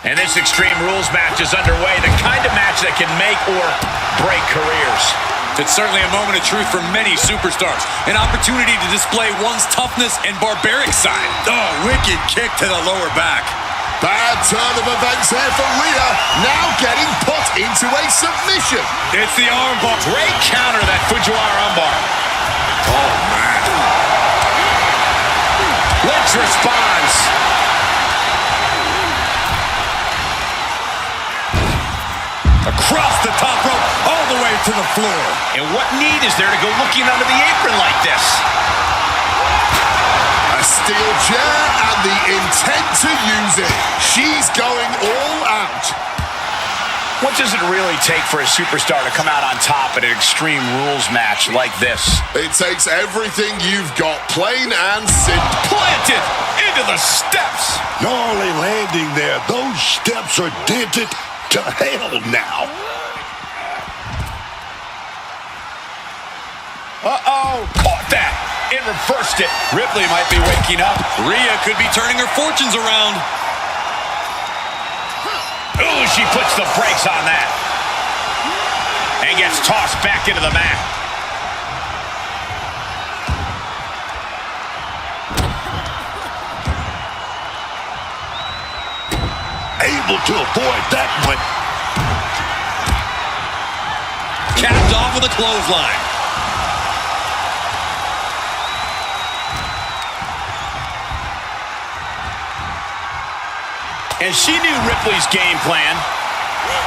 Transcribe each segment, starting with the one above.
And this Extreme Rules match is underway, the kind of match that can make or break careers. It's certainly a moment of truth for many superstars. An opportunity to display one's toughness and barbaric side. Oh, wicked kick to the lower back. Bad turn of events here for Rhea, now getting put into a submission. It's the armbar. Great counter, that Fujiwara armbar. Oh, man. Lynch responds. Across the top rope, all the way to the floor. And what need is there to go looking under the apron like this? A steel chair and the intent to use it. She's going all out. What does it really take for a superstar to come out on top at an Extreme Rules match like this? It takes everything you've got, plain and simple. Planted into the steps. Not only landing there, those steps are dented to hell now. Uh-oh. Caught that. It reversed it. Ripley might be waking up. Rhea could be turning her fortunes around. Ooh, she puts the brakes on that. And gets tossed back into the mat. Able to avoid that one. Capped off with a clothesline. And she knew Ripley's game plan.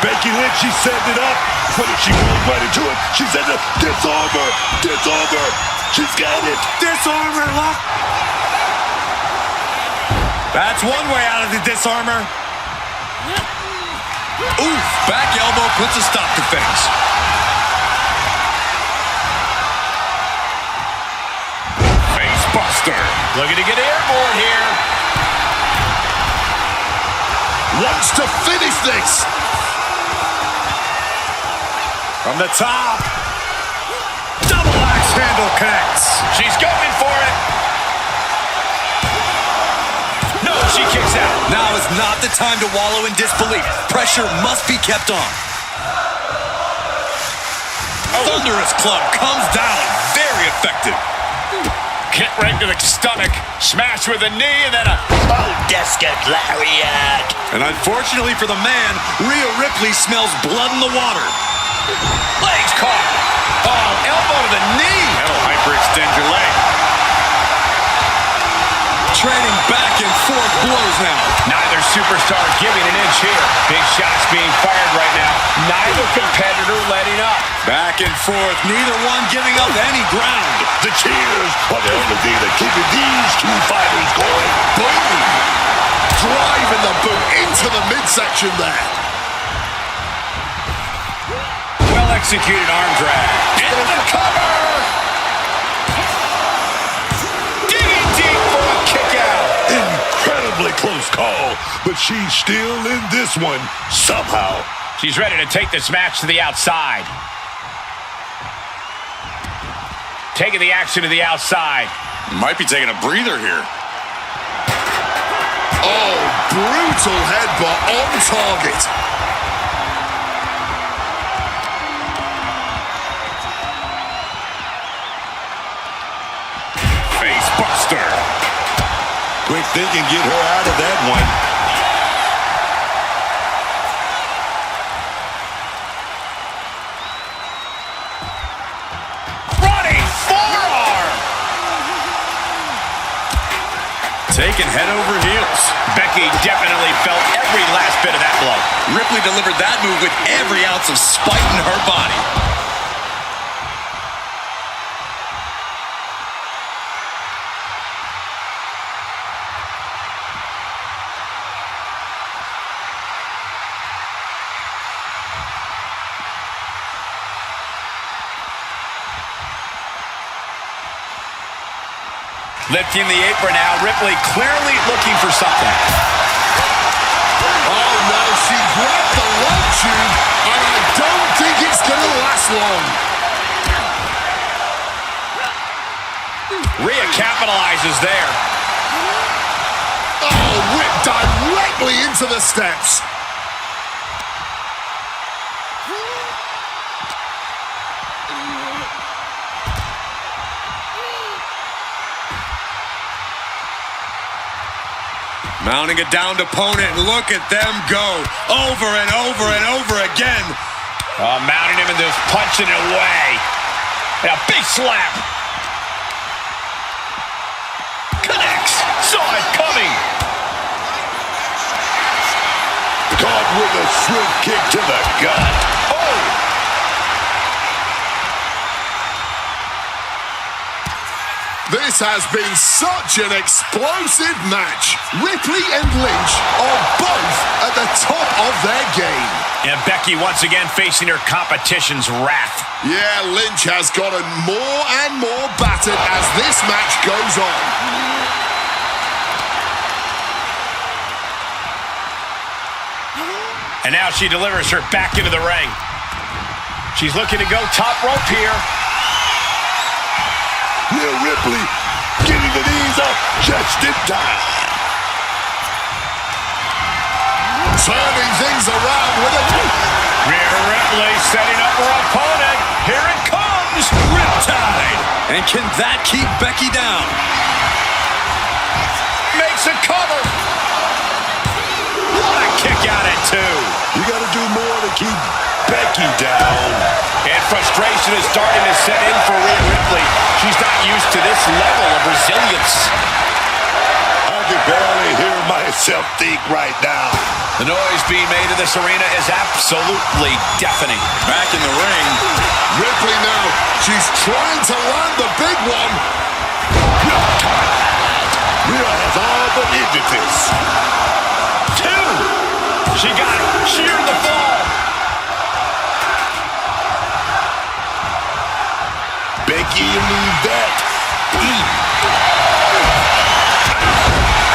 Becky Lynch, she set it up. But if she went right into it, she said, disarm her, disarm her. She's got it. Disarm her, lock. That's one way out of the disarmor. Oof, back elbow puts a stop to things. Face buster. Looking to get airborne here. Wants to finish this. From the top. Double axe handle connects. She's going for it. No, she kicks out. Now is not the time to wallow in disbelief. Pressure must be kept on. Thunderous club comes down. Very effective. Kick right to the stomach. Smash with a knee and then a... Oh, Descot Lariat. And unfortunately for the man, Rhea Ripley smells blood in the water. Legs caught. Oh, elbow to the knee. That'll hyperextend your leg. Trading back and forth blows now. Neither superstar giving an inch here. Big shots being fired right now. Neither competitor letting up. Back and forth, neither one giving up any ground. The cheers are the only thing that keeping these two fighters going. Boom. Driving the boot into the midsection there. Well executed arm drag. Into the cover. Digging deep for a kick out. Incredibly close call, but she's still in this one somehow. She's ready to take this match to the outside. Taking the action to the outside. Might be taking a breather here. Oh, brutal headbutt on target. Face buster. Quick thinking, get her out of that one. Taken head over heels. Becky definitely felt every last bit of that blow. Ripley delivered that move with every ounce of spite in her body. Lifting the apron now. Ripley clearly looking for something. Oh, no, she grabbed the love tube, and I don't think it's going to last long. Rhea capitalizes there. Oh, whip direct directly into the steps. Mounting a downed opponent, and look at them go over and over and over again. Mounting him and just punching it away. And a big slap. Connects. Saw it coming. Caught with a swift kick to the gut. Oh! This has been such an explosive match. Ripley and Lynch are both at the top of their game. And Becky once again facing her competition's wrath. Yeah, Lynch has gotten more and more battered as this match goes on. And now she delivers her back into the ring. She's looking to go top rope here. Rhea Ripley getting the knees up just in time. Turning things around with a... Rhea Ripley setting up her opponent. Here it comes. Riptide. And can that keep Becky down? Makes a cover. What a kick out at two. You got to do more to keep Becky down. And frustration is starting to set in for Rhea Ripley. She's not used to this level of resilience. I can barely hear myself think right now. The noise being made in this arena is absolutely deafening. Back in the ring. Ripley now. She's trying to land the big one. Rhea has all but ended this. Two. She got it. Sheared the fall. Becky, you need that.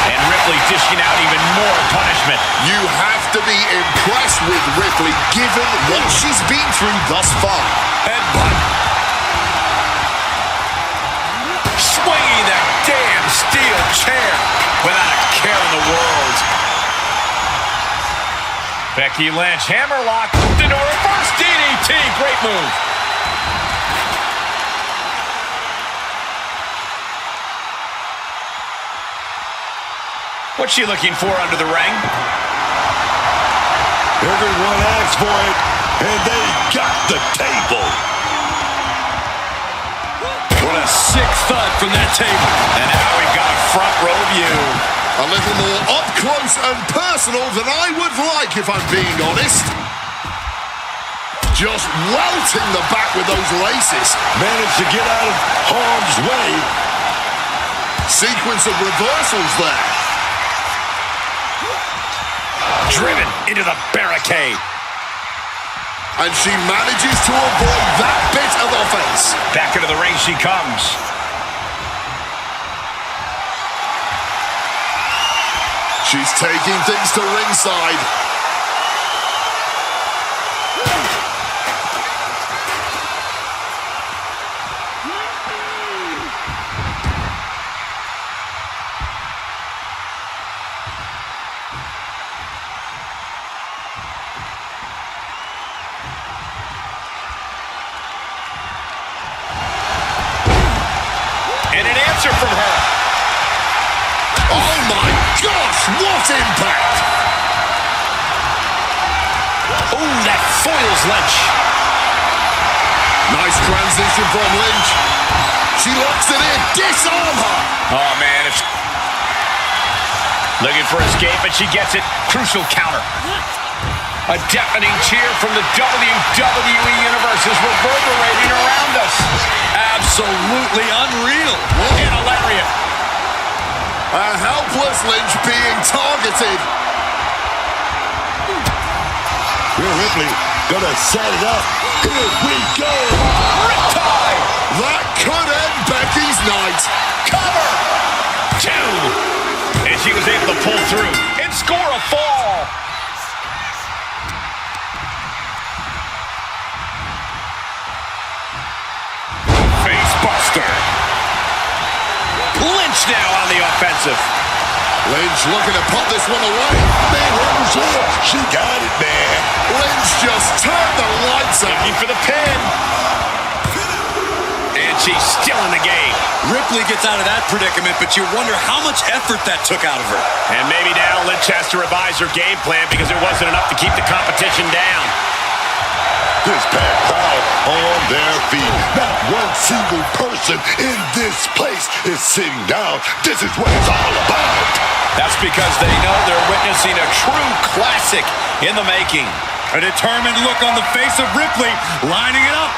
And Ripley dishing out even more punishment. You have to be impressed with Ripley given what she's been through thus far. Headbutt. Swinging that damn steel chair without a care in the world. Becky Lynch, hammerlock, into a reverse DDT. Great move. What's she looking for under the ring? Everyone asked for it, and they got the table. What a sick thud from that table. And now we've got a front row view. A little more up close and personal than I would like, if I'm being honest. Just welting the back with those laces. Managed to get out of harm's way. Sequence of reversals there. Driven into the barricade. And she manages to avoid that bit of offense. Back into the ring she comes. She's taking things to ringside. And an answer from her. Oh my gosh, what impact! Oh, that foils Lynch. Nice transition from Lynch. She locks it in, disarm her! Oh, man, it's looking for escape, but she gets it. Crucial counter. A deafening cheer from the WWE Universe is reverberating around us. Absolutely unreal. And a lariat. A helpless Lynch being targeted. Rhea Ripley gonna set it up. Here we go. Riptide. That could end Becky's night. Cover. Two. And she was able to pull through and score a fall. Face buster. Lynch now on the offensive. Lynch Lynch looking to put this one away. Man, Rhodes, she got it, man. Lynch just turned the lights out. Looking for the pin. And she's still in the game. Ripley gets out of that predicament, but you wonder how much effort that took out of her. And maybe now Lynch has to revise her game plan because it wasn't enough to keep the competition down. This packed crowd on their feet. Not one single person in this place is sitting down. This is what it's all about. That's because they know they're witnessing a true classic in the making. A determined look on the face of Ripley, lining it up.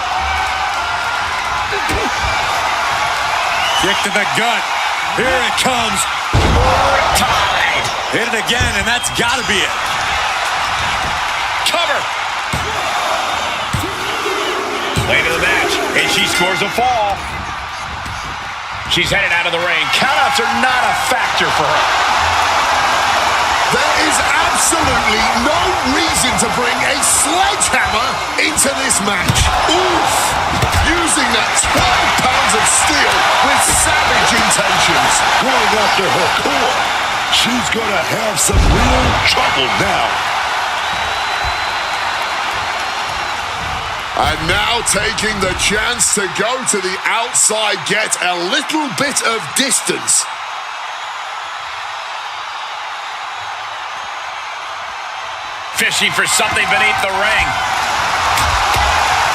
Kick to the gut. Here it comes. Tied. Hit it again, and that's got to be it. Cover. Late in the match, and she scores a fall. She's headed out of the ring. Countouts are not a factor for her. There is absolutely no reason to bring a sledgehammer into this match. Oof! Using that 12 pounds of steel with savage intentions. Going after her core. She's going to have some real trouble now. And now taking the chance to go to the outside, get a little bit of distance. Fishing for something beneath the ring.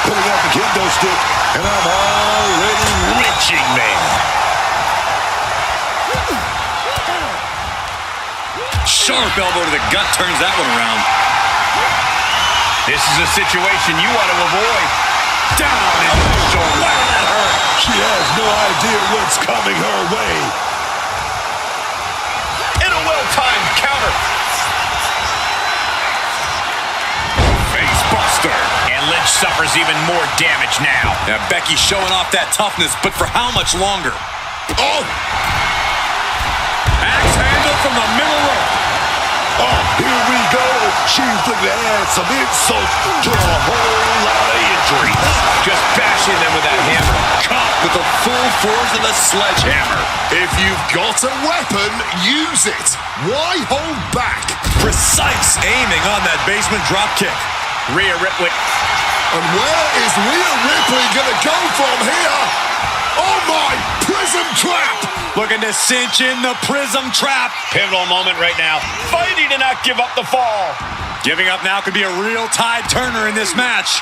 Pulling out the kendo stick, and I'm already lynching, man. Sharp elbow to the gut turns that one around. This is a situation you want to avoid. Down in the shoulder. Wow, that hurt. She has no idea what's coming her way. In a well-timed counter. Face buster. And Lynch suffers even more damage now. Now Becky's showing off that toughness, but for how much longer? Oh! Axe handle from the middle rope. Oh, here we go. She's looking to add some insults to a whole lot of injuries. Just bashing them with that hammer. Caught with the full force of a sledgehammer. If you've got a weapon, use it. Why hold back? Precise aiming on that basement drop kick. Rhea Ripley. And where is Rhea Ripley going to go from here? Oh my, prism trap! Looking to cinch in the prism trap. Pivotal moment right now. Fighting to not give up the fall. Giving up now could be a real tide turner in this match.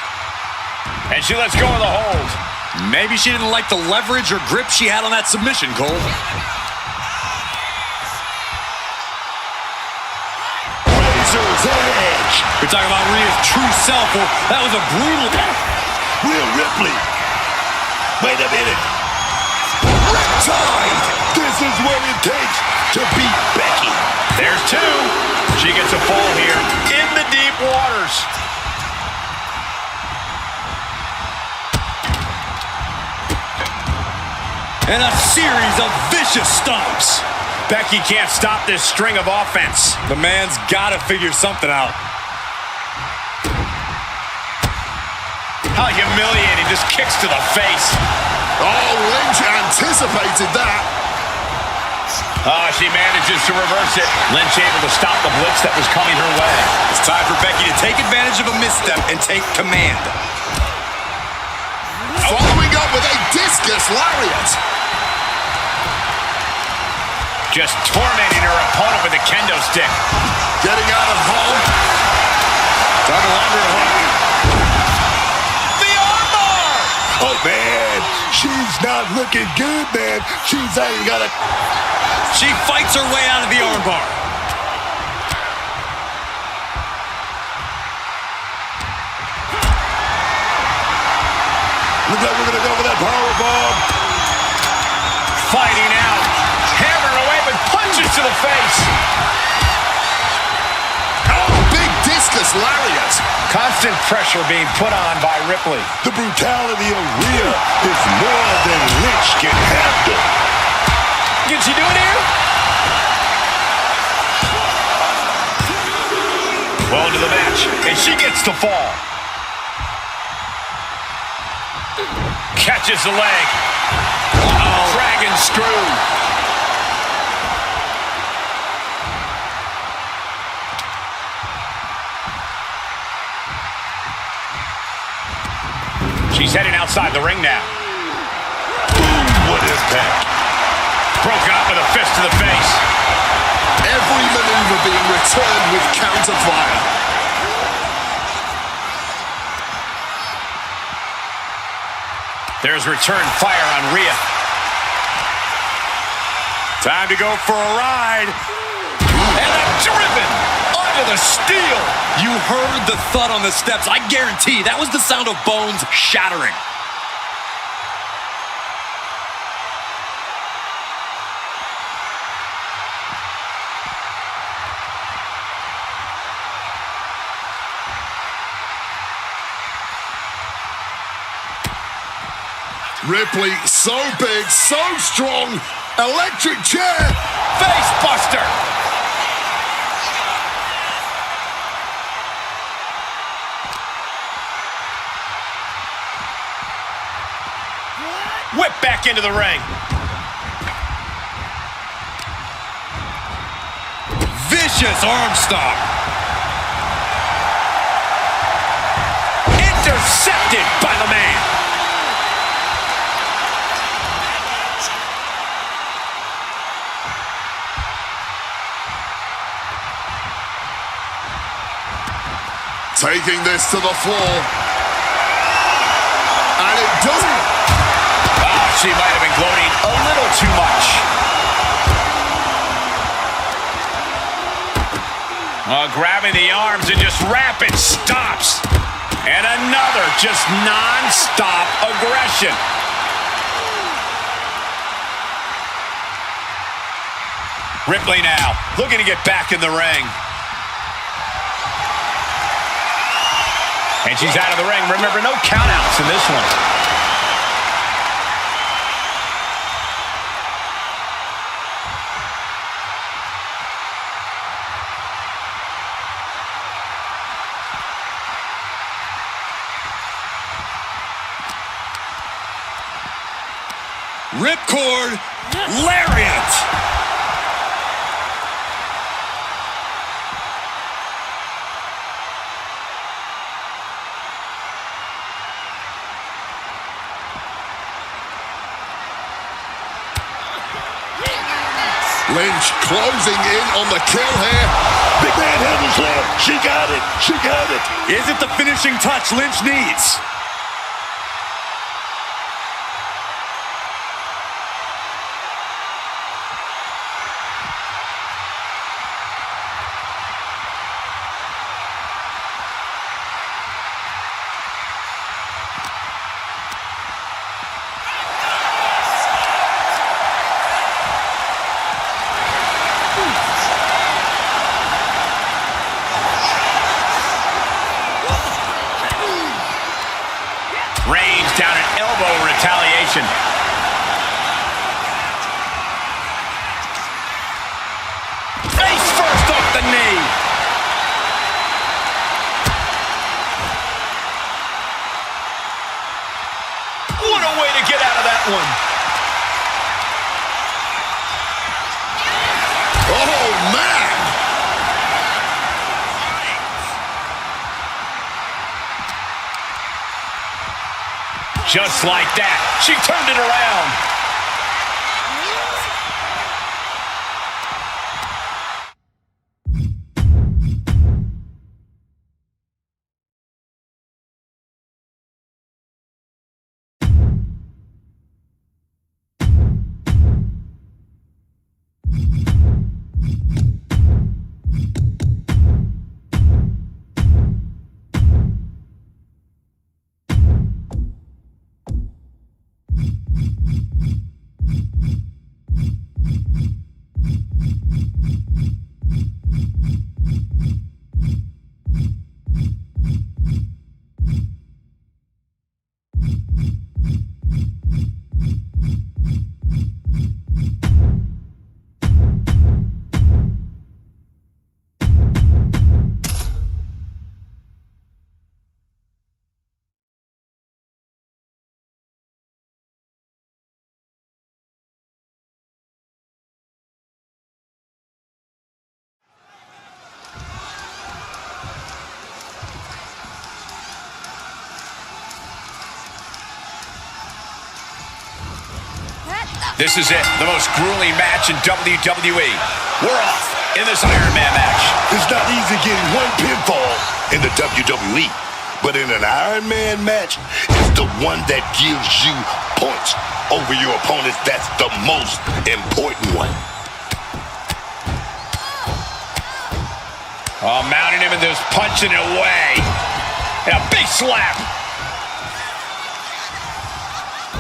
And she lets go of the hold. Maybe she didn't like the leverage or grip she had on that submission, Cole. Razor's edge. We're talking about Rhea's true self. Well, that was a brutal... Rhea Ripley. Wait a minute. Riptide. This is what it takes to beat Becky. There's two. She gets a fall here in the deep waters. And a series of vicious stomps. Becky can't stop this string of offense. The man's got to figure something out. How humiliating. Just kicks to the face. Oh, Lynch anticipated that. She manages to reverse it. Lynch able to stop the blitz that was coming her way. It's time for Becky to take advantage of a misstep and take command. Following up with a discus lariat. Just tormenting her opponent with a kendo stick. Getting out of home. Double underhook. The armbar! Oh, man. She's not looking good, man. She's ain't got a... She fights her way out of the armbar. Looks like we're going to go for that powerbomb. Fighting out. Hammering away with punches to the face. Oh, big discus lariat. Constant pressure being put on by Ripley. The brutality of Rhea is more than Lynch can handle. Can she do it here? Well into the match, and she gets the fall. Catches the leg. Dragon screw. She's heading outside the ring now. Boom, what impact. Broken up with a fist to the face. Every maneuver being returned with counter fire. There's return fire on Rhea. Time to go for a ride. And a driven under the steel. You heard the thud on the steps. I guarantee that was the sound of bones shattering. Ripley, so big, so strong. Electric chair. Face buster. Whip back into the ring. Vicious arm stomp. Intercepted by the man. Taking this to the floor. And it doesn't. Oh, she might have been gloating a little too much. Grabbing the arms and just rapid stops. And another just non-stop aggression. Ripley now looking to get back in the ring. And she's out of the ring. Remember, no countouts in this one. Ripcord lariat. Lynch closing in on the kill here. Big man handles left. She got it. She got it. Is it the finishing touch Lynch needs? Down an elbow retaliation. Face first off the knee. What a way to get out of that one. Oh, man. Just like that, she turned it around. This is it, the most grueling match in WWE. We're off in this Iron Man match. It's not easy getting one pinfall in the WWE, but in an Iron Man match, it's the one that gives you points over your opponents. That's the most important one. Oh, mounting him and just punching it away. And a big slap.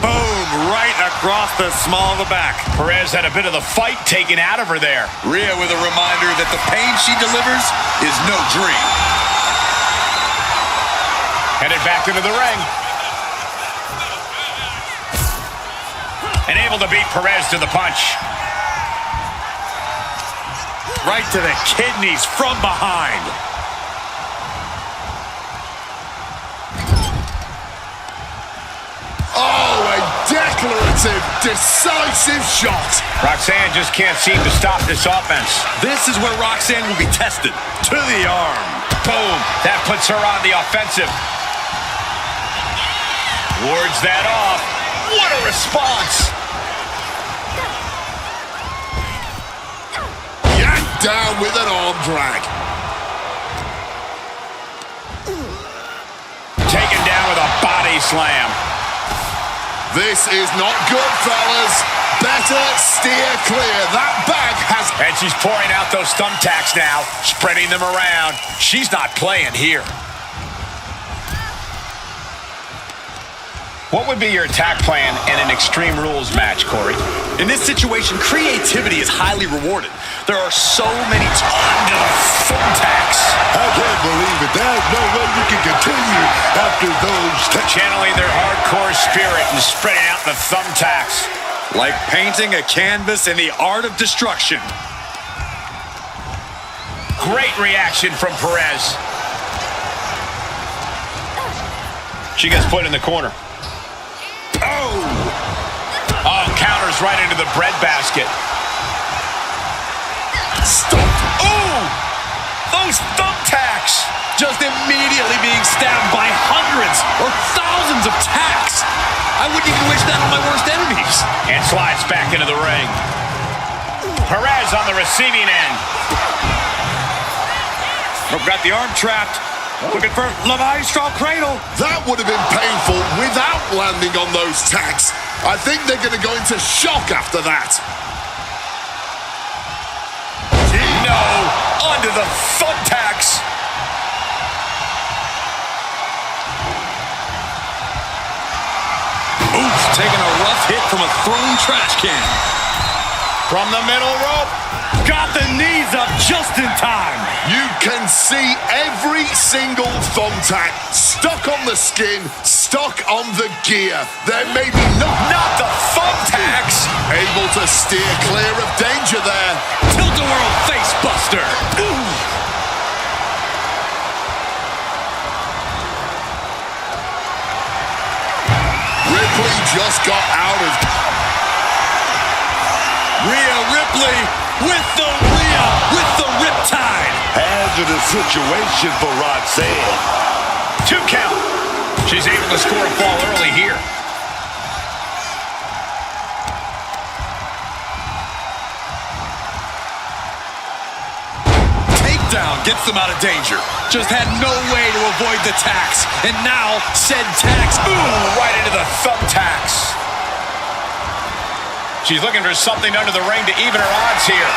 Boom, right across the small of the back. Perez had a bit of the fight taken out of her there. Rhea with a reminder that the pain she delivers is no dream. Headed back into the ring. And able to beat Perez to the punch. Right to the kidneys from behind. Oh, a declarative, decisive shot. Roxanne just can't seem to stop this offense. This is where Roxanne will be tested. To the arm. Boom. That puts her on the offensive. Wards that off. What a response. Yanked down with an arm drag. Taken down with a body slam. This is not good, fellas. Better steer clear. That bag has... And she's pouring out those thumbtacks now, spreading them around. She's not playing here. What would be your attack plan in an Extreme Rules match, Corey? In this situation, creativity is highly rewarded. There are so many thumbtacks. I can't believe it. There's no way you can continue after those. Channeling their hardcore spirit and spreading out the thumbtacks. Like painting a canvas in the art of destruction. Great reaction from Perez. She gets put in the corner. Oh, counters right into the breadbasket. Stop. Ooh! Those thumbtacks! Just immediately being stabbed by hundreds or thousands of tacks. I wouldn't even wish that on my worst enemies. And slides back into the ring. Perez on the receiving end. Got the arm trapped. Looking for Levi-Straw cradle. That would have been painful without landing on those tacks. I think they're going to go into shock after that. No! Onto the thumbtacks! Oof, taking a rough hit from a thrown trash can. From the middle rope. Got the knees up just in time. You can see every single thumbtack stuck on the skin, stuck on the gear. There may be not the thumbtacks. Able to steer clear of danger there. Tilt-a-whirl face buster. Ripley just got out of... Rhea Ripley with the riptide. Hazardous situation for Roxanne. 2 count. She's able to score a fall early here. Takedown gets them out of danger. Just had no way to avoid the tacks. And now, said tacks. Ooh, right into the thumbtacks. She's looking for something under the ring to even her odds here.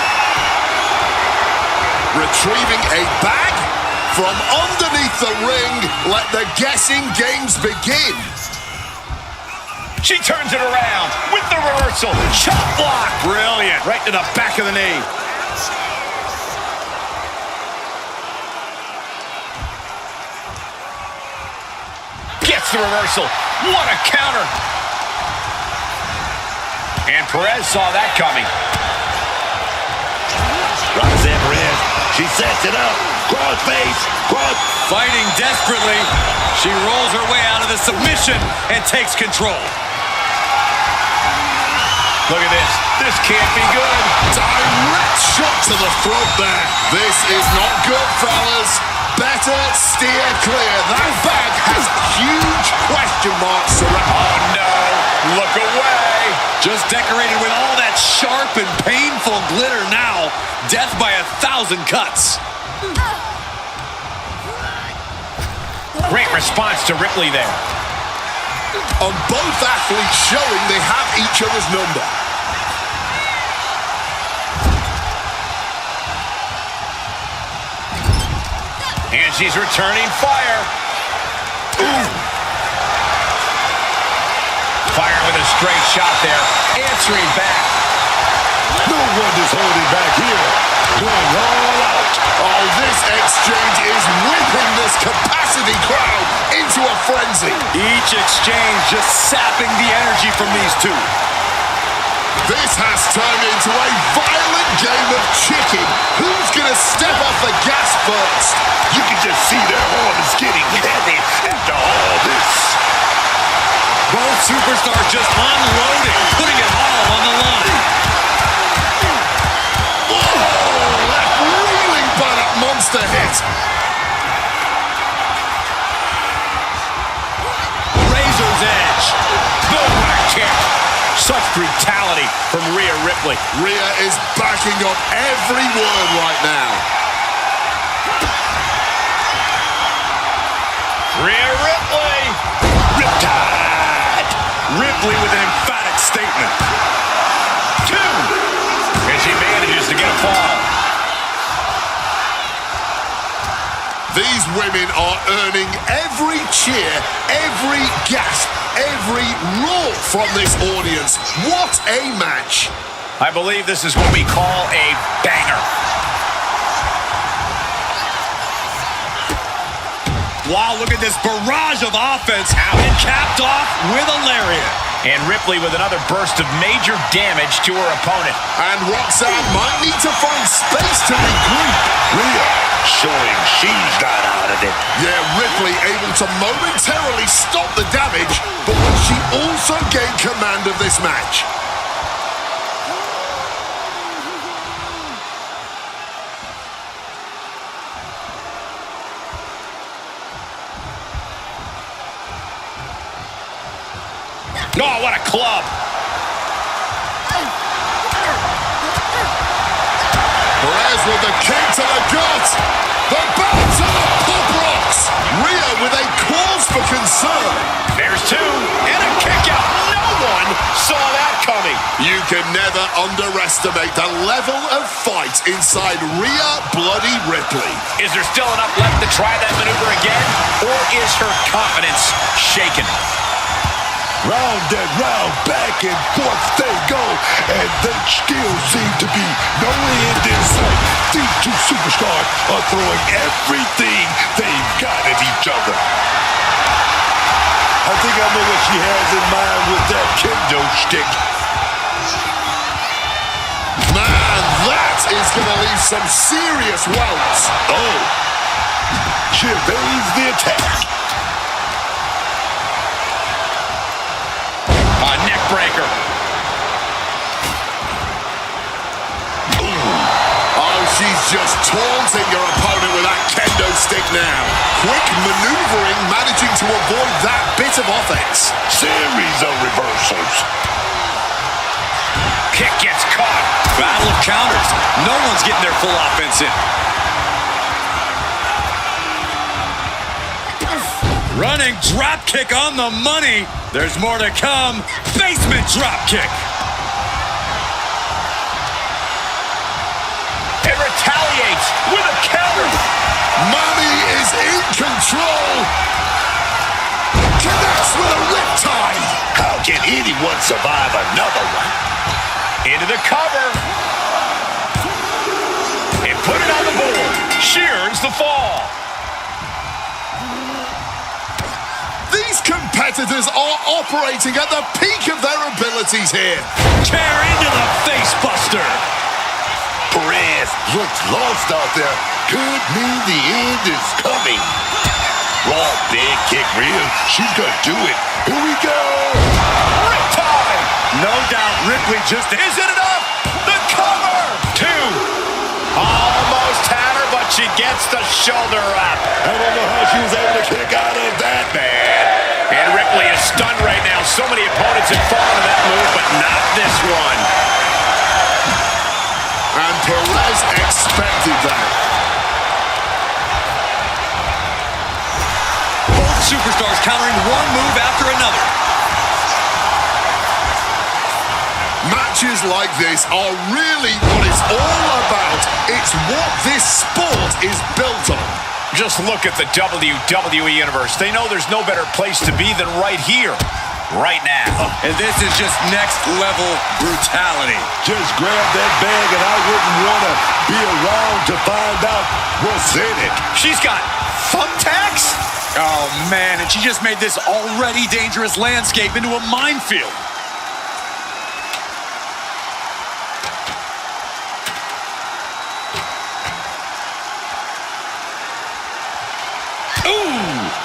Retrieving a bag from underneath the ring. Let the guessing games begin. She turns it around with the reversal. Chop block. Brilliant. Right to the back of the knee. Gets the reversal. What a counter. And Perez saw that coming. Roxanne Perez, she sets it up. Cross face, cross. Fighting desperately, she rolls her way out of the submission and takes control. Look at this. This can't be good. Direct shot to the throat there. This is not good, fellas. Better steer clear. That bag has huge question marks around. Oh, no. Look away. Just decorated with all that sharp and painful glitter now. Death by 1,000 cuts. Great response to Ripley there. On both athletes showing they have each other's number. And she's returning fire. Ooh. Fire with a straight shot there. Answering back. No one is holding back here. Going all out. Oh, this exchange is whipping this capacity crowd into a frenzy. Each exchange just sapping the energy from these two. This has turned into a violent game of chicken. Who's going to step off the gas first? You can just see their arm is getting heavy after all this. Both superstars just unloading, putting it all on the line. Oh, left reeling by that monster hit. Razor's edge. Boom, what a kick. Such brutality from Rhea Ripley. Rhea is backing up every word right now. Rhea Ripley. Riptide. Ripley with an emphatic statement. 2. And she manages to get a fall. These women are earning every cheer, every gasp, every roar from this audience. What a match. I believe this is what we call a banger. Wow, look at this barrage of offense and capped off with a lariat. And Ripley with another burst of major damage to her opponent. And Roxanne might need to find space to regroup. Rhea showing she's got out of it. Yeah, Ripley able to momentarily stop the damage, but will she also gain command of this match? Oh, what a club. Perez with the kick to the gut. The bounce to the pop rocks. Rhea with a cause for concern. There's 2. And a kick out. No one saw that coming. You can never underestimate the level of fight inside Rhea Bloody Ripley. Is there still enough left to try that maneuver again? Or is her confidence shaken? Round and round, back and forth they go, and they still seem to be no end in sight. These two superstars are throwing everything they've got at each other. I think I know what she has in mind with that kendo stick. Man, that is going to leave some serious welts. Oh, she evades the attack. A neck breaker. Oh, she's just taunting her opponent with that kendo stick now. Quick maneuvering, managing to avoid that bit of offense. Series of reversals. Kick gets caught. Battle of counters. No one's getting their full offense in. Running drop kick on the money. There's more to come. Basement drop kick. It retaliates with a counter. Mommy is in control. Connects with a riptide. How can anyone survive another one? Into the cover. And put it on the board. Shears the fall. These competitors are operating at the peak of their abilities here. Tear into the face buster. Perez looks lost out there. Could mean the end is coming. Raw big kick, Rhea. She's gonna do it. Here we go. Riptide. No doubt Ripley just... Is it enough? The cover. 2. Almost had her, but she gets the shoulder up. I don't know how she was able to kick out of that, man. And Ripley is stunned right now. So many opponents had fallen to that move, but not this one. And Perez expected that. Both superstars countering one move after another. Matches like this are really what it's all about. It's what this sport is built on. Just look at the WWE Universe. They know there's no better place to be than right here, right now. And this is just next level brutality. Just grab that bag and I wouldn't want to be around to find out what's in it. She's got thumbtacks? Oh, man, and she just made this already dangerous landscape into a minefield.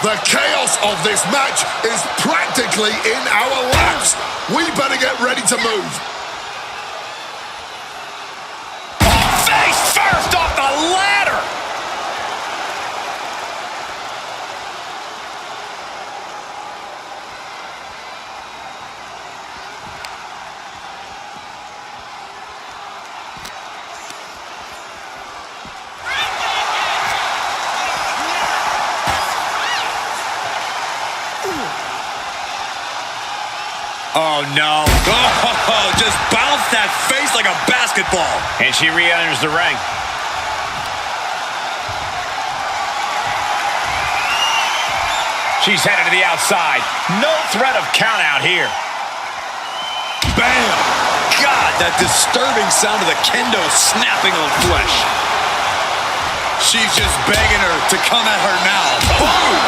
The chaos of this match is practically in our laps. We better get ready to move. Face first off the ladder! Oh, no. Oh, just bounced that face like a basketball. And she re-enters the ring. She's headed to the outside. No threat of count out here. Bam! God, that disturbing sound of the kendo snapping on flesh. She's just begging her to come at her now. Boom!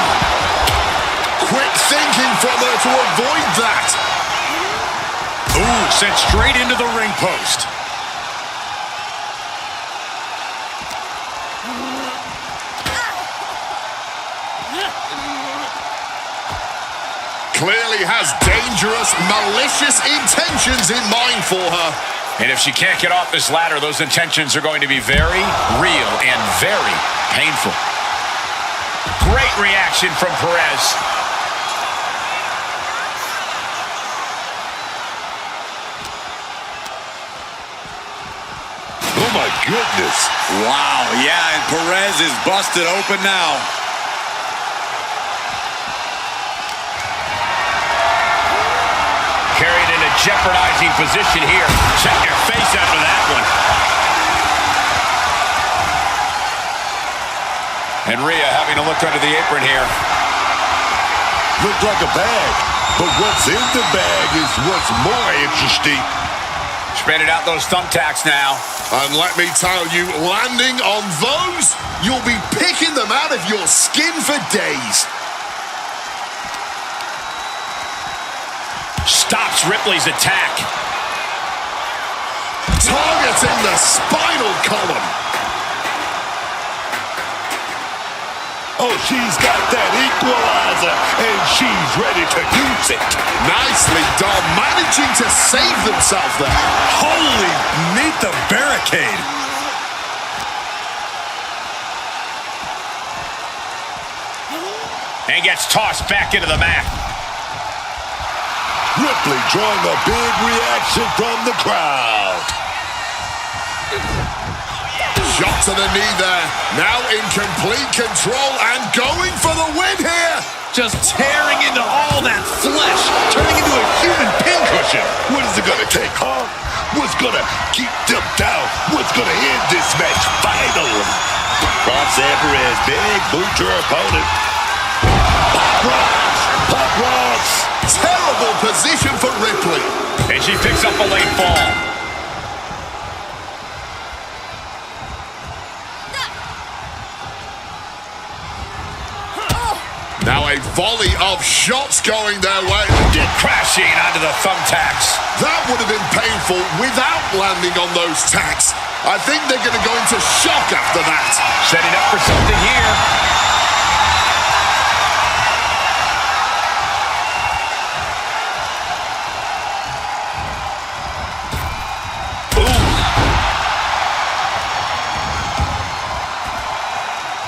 Quick thinking from her to avoid that. Ooh, sent straight into the ring post. Clearly has dangerous, malicious intentions in mind for her. And if she can't get off this ladder, those intentions are going to be very real and very painful. Great reaction from Perez. Oh my goodness. Wow, yeah, and Perez is busted open now. Carried in a jeopardizing position here. Check your face after that one. And Rhea having to look under the apron here. Looked like a bag, but what's in the bag is what's more interesting. Spreading out those thumbtacks now. And let me tell you, landing on those, you'll be picking them out of your skin for days. Stops Ripley's attack. Targeting the spinal column. Oh, she's got that equalizer, and she's ready to use it. Nicely done, managing to save themselves there. Holy, meet the barricade. And gets tossed back into the mat. Ripley drawing a big reaction from the crowd. Shot to the knee there. Now in complete control and going for the win here. Just tearing into all that flesh, turning into a human pincushion. What is it gonna take, huh? What's gonna keep them down? What's gonna end this match finally? Roxanne Perez, big boot to her opponent. Pop rocks! Pop rocks! Terrible position for Ripley. And she picks up a late fall. Now a volley of shots going their way. Crashing onto the thumbtacks. That would have been painful without landing on those tacks. I think they're going to go into shock after that. Setting up for something here.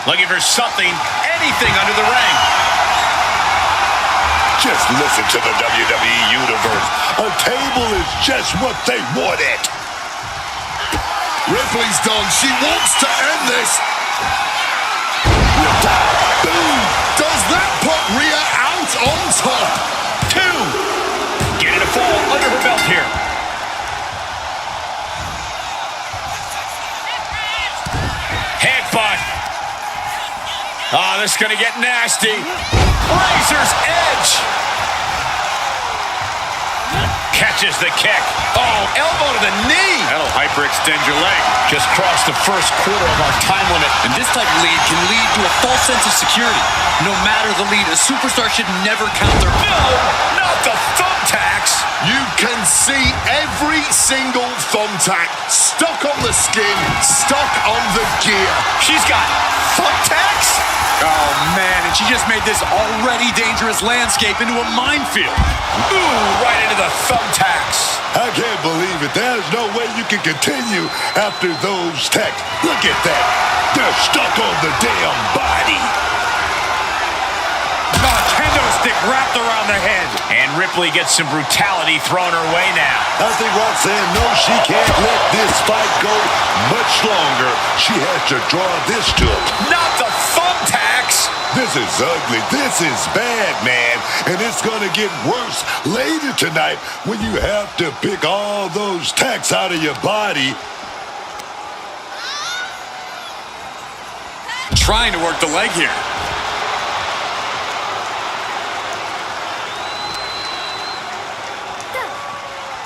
Looking for something, anything under the ring. Just listen to the WWE Universe. A table is just what they wanted. Ripley's done. She wants to end this. Boom! Does that put Rhea out on top? 2. Getting a fall under her belt here. Headbutt. Oh, this is going to get nasty. Razor's edge. Catches the kick. Oh, elbow to the knee. That'll hyperextend your leg. Just crossed the first quarter of our time limit. And this type of lead can lead to a false sense of security. No matter the lead, a superstar should never count their... No, not the thumbtacks. You can see every single thumbtack stuck on the skin, stuck on the gear. She's got thumbtacks? Oh, man, and she just made this already dangerous landscape into a minefield. Ooh, right into the thumbtacks. I can't believe it. There's no way you can continue after those tacks. Look at that. They're stuck on the damn body. Oh, kendo stick wrapped around the head. And Ripley gets some brutality thrown her way now. I think Roxanne knows she can't let this fight go much longer. She has to draw this to it. Not the thumbtacks. This is ugly. This is bad, man. And it's going to get worse later tonight when you have to pick all those tacks out of your body. Trying to work the leg here.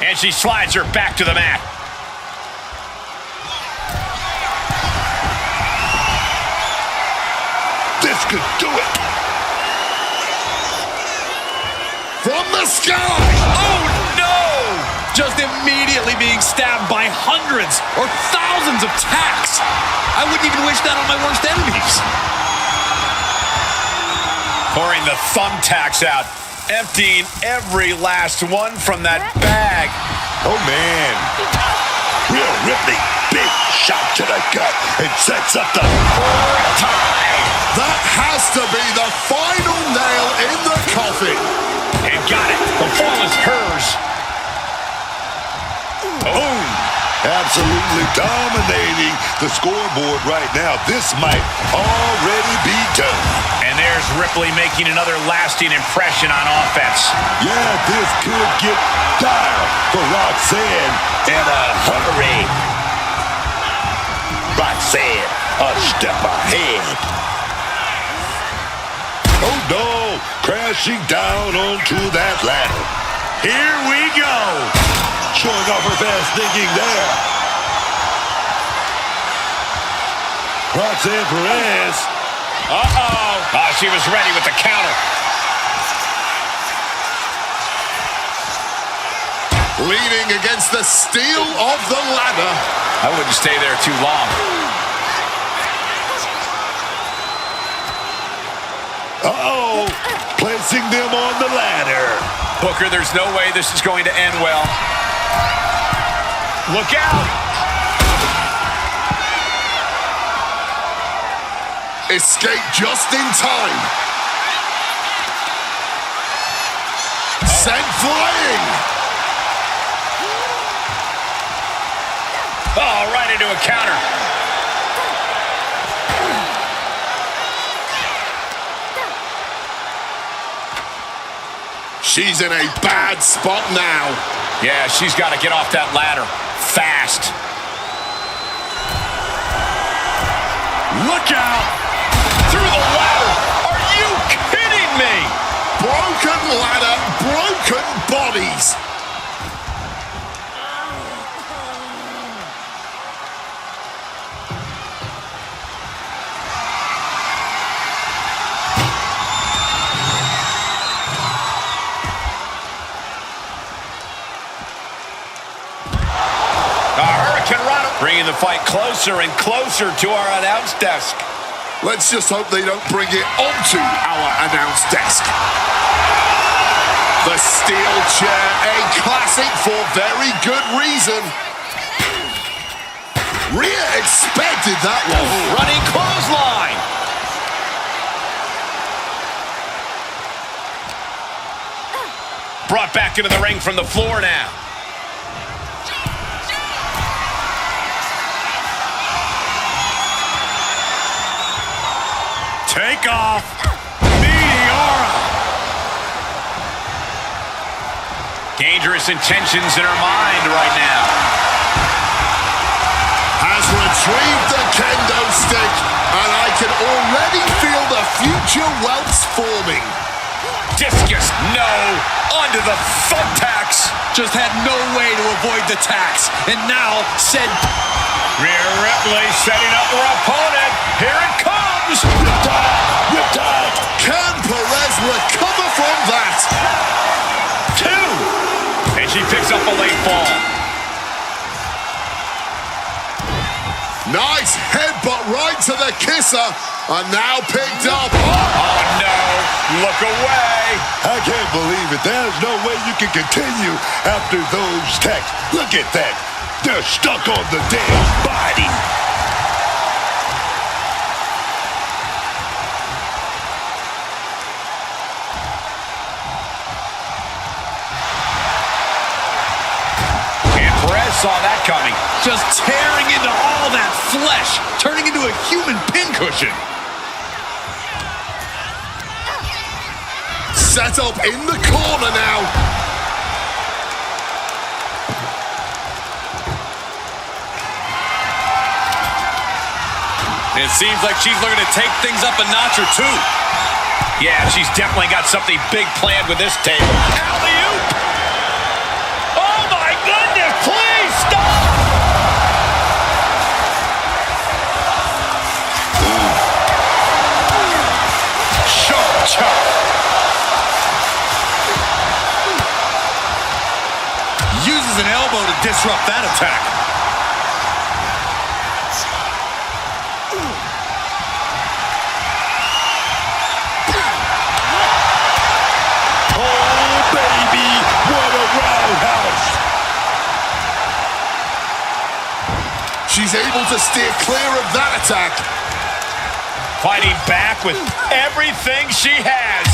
And she slides her back to the mat. This could do it. From the sky! Oh, no! Just immediately being stabbed by hundreds or thousands of tacks. I wouldn't even wish that on my worst enemies. Pouring the thumbtacks out, emptying every last one from that bag. Oh, man. Real Ripley. Big shot to the gut and sets up the Tie. That has to be the final nail in the coffin. And got it. The fall is hers. boom. Absolutely dominating the scoreboard right now. This might already be done. And there's Ripley making another lasting impression on offense. Yeah, this could get dire for Roxanne in a hurry. Roxanne, a step ahead. Oh no, crashing down onto that ladder. Here we go. Showing off her fast thinking there. Roxanne Perez. Uh-oh. Oh, she was ready with the counter. Leaning against the steel of the ladder. I wouldn't stay there too long. Uh-oh. Placing them on the ladder. Booker, there's no way this is going to end well. Look out! Escape just in time. Sent flying. Oh, right into a counter. She's in a bad spot now. Yeah, she's got to get off that ladder fast. Look out! Through the ladder. Are you kidding me? Broken ladder, broken bodies. Bringing the fight closer and closer to our announce desk. Let's just hope they don't bring it onto our announce desk. The steel chair, a classic for very good reason. Rhea expected that one. Running clothesline. Brought back into the ring from the floor now. Take off. Meteora. Dangerous intentions in her mind right now. Has retrieved the kendo stick, and I can already feel the future welts forming. Discus, no. Onto the thumbtacks. Just had no way to avoid the tax. And now said... Rhea Ripley setting up her opponent. Here it comes. Riptide. Can Perez recover from that? 2. And she picks up a late fall. Nice headbutt right to the kisser, and now picked up. Oh, no. Look away. I can't believe it. There's no way you can continue after those attacks. Look at that. They're stuck on the damn body. And Perez saw that coming. Just tearing into all that flesh, turning into a human pincushion. Set up in the corner now. It seems like she's looking to take things up a notch or two. Yeah, she's definitely got something big planned with this table. Alley-oop! Oh, my goodness! Please stop! Sharp chop. Uses an elbow to disrupt that attack. Oh, baby. What a roundhouse. She's able to steer clear of that attack. Fighting back with everything she has.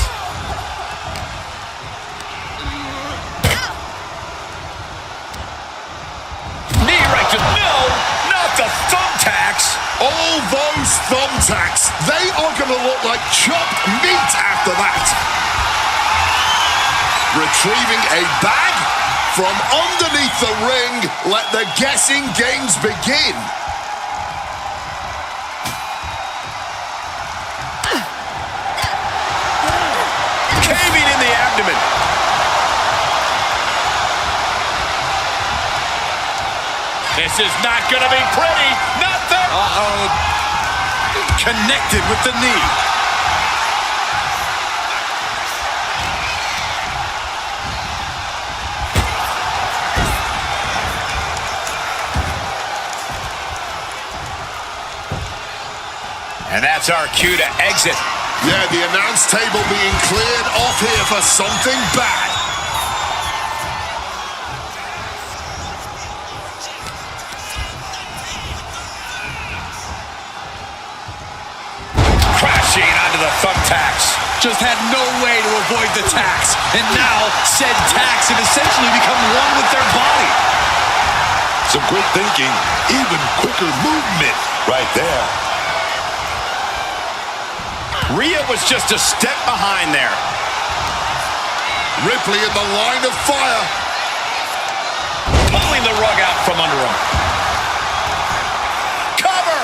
Knee right to... No! Not the thumbtacks! All those thumbtacks, they are going to look like chopped meat after that. Retrieving a bag from underneath the ring. Let the guessing games begin. Caving in the abdomen. This is not going to be pretty. Nothing. Uh-oh. Connected with the knee. And that's our cue to exit. Yeah, the announce table being cleared off here for something bad. Crashing onto the thumbtacks. Just had no way to avoid the tax. And now said tax have essentially become one with their body. Some quick thinking, even quicker movement right there. Rhea was just a step behind there. Ripley in the line of fire. Pulling the rug out from under him. Cover!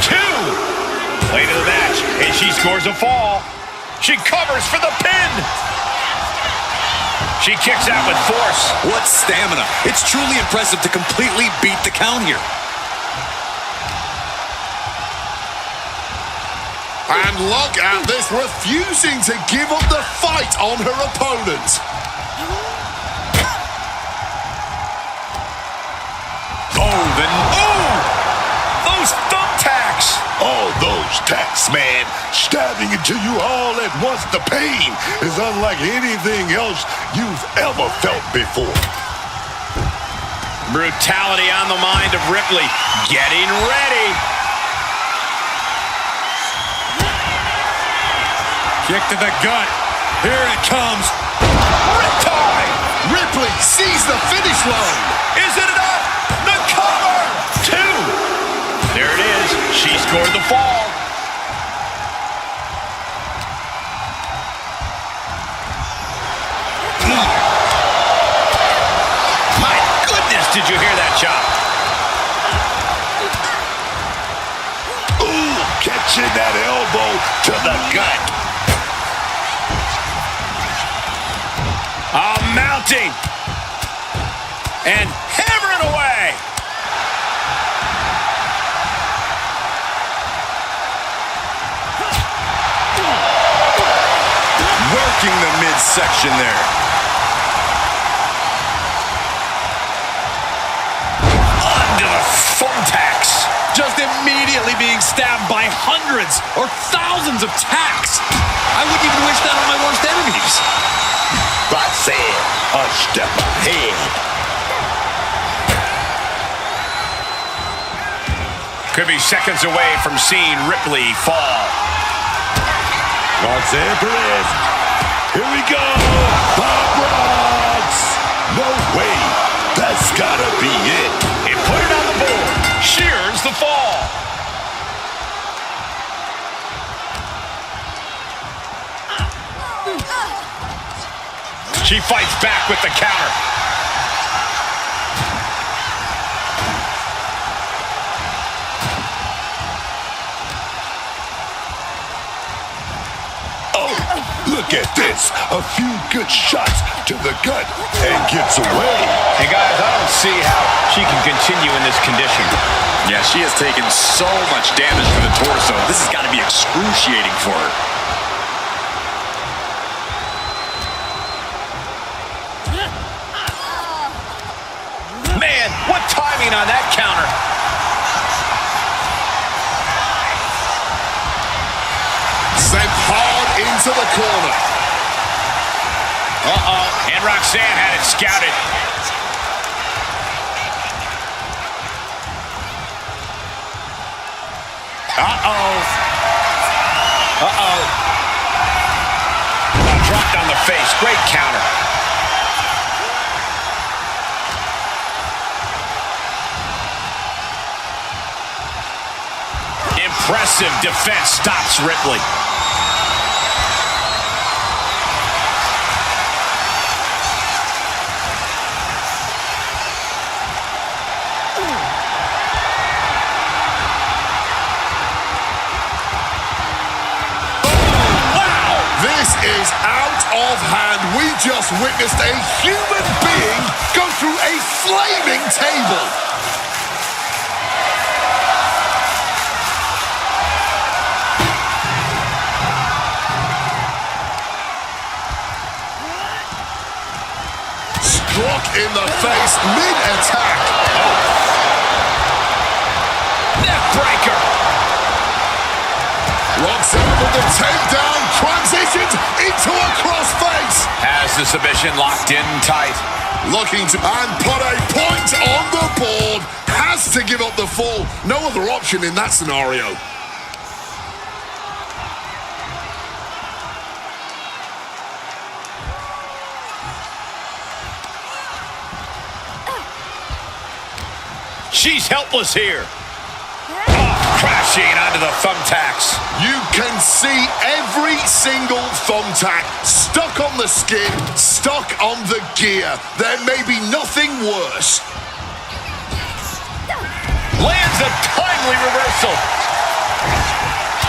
2. Late in the match, and she scores a fall. She covers for the pin. She kicks out with force. What stamina. It's truly impressive to completely beat the count here. And look at this, refusing to give up the fight on her opponent. Those thumbtacks. Oh, those tacks, man. Stabbing into you all at once. The pain is unlike anything else you've ever felt before. Brutality on the mind of Ripley. Getting ready. Kick to the gut. Here it comes. Riptide! Ripley sees the finish line. Is it enough? The cover! 2. There it is. She scored the fall. My goodness, did you hear that chop? Ooh, catching that elbow to the gut. Mounting. And hammering away. Working the midsection there. Onto the thumbtacks. Just immediately being stabbed by hundreds or thousands of tacks. I wouldn't even wish that on my worst enemies. I said, a step ahead. Could be seconds away from seeing Ripley fall. Roxanne Perez. Here we go. Bob Rhodes. No way. That's gotta be it. And put it on the board. Shears the fall. She fights back with the counter. Oh, look at this. A few good shots to the gut and gets away. Hey guys, I don't see how she can continue in this condition. Yeah, she has taken so much damage to the torso. This has got to be excruciating for her. Man, what timing on that counter. Sent hard into the corner. And Roxanne had it scouted. Dropped on the face. Great counter. Impressive defense stops Ripley. This is out of hand. We just witnessed a human being go through a flaming table. Struck in the face mid-attack. Neck breaker. Roxanne with the takedown, transitions into a crossface. Has the submission locked in tight. Looking to and put a point on the board. Has to give up the fall. No other option in that scenario. She's helpless here. Crashing onto the thumbtacks. You can see every single thumbtack stuck on the skin, stuck on the gear. There may be nothing worse. Lands a timely reversal.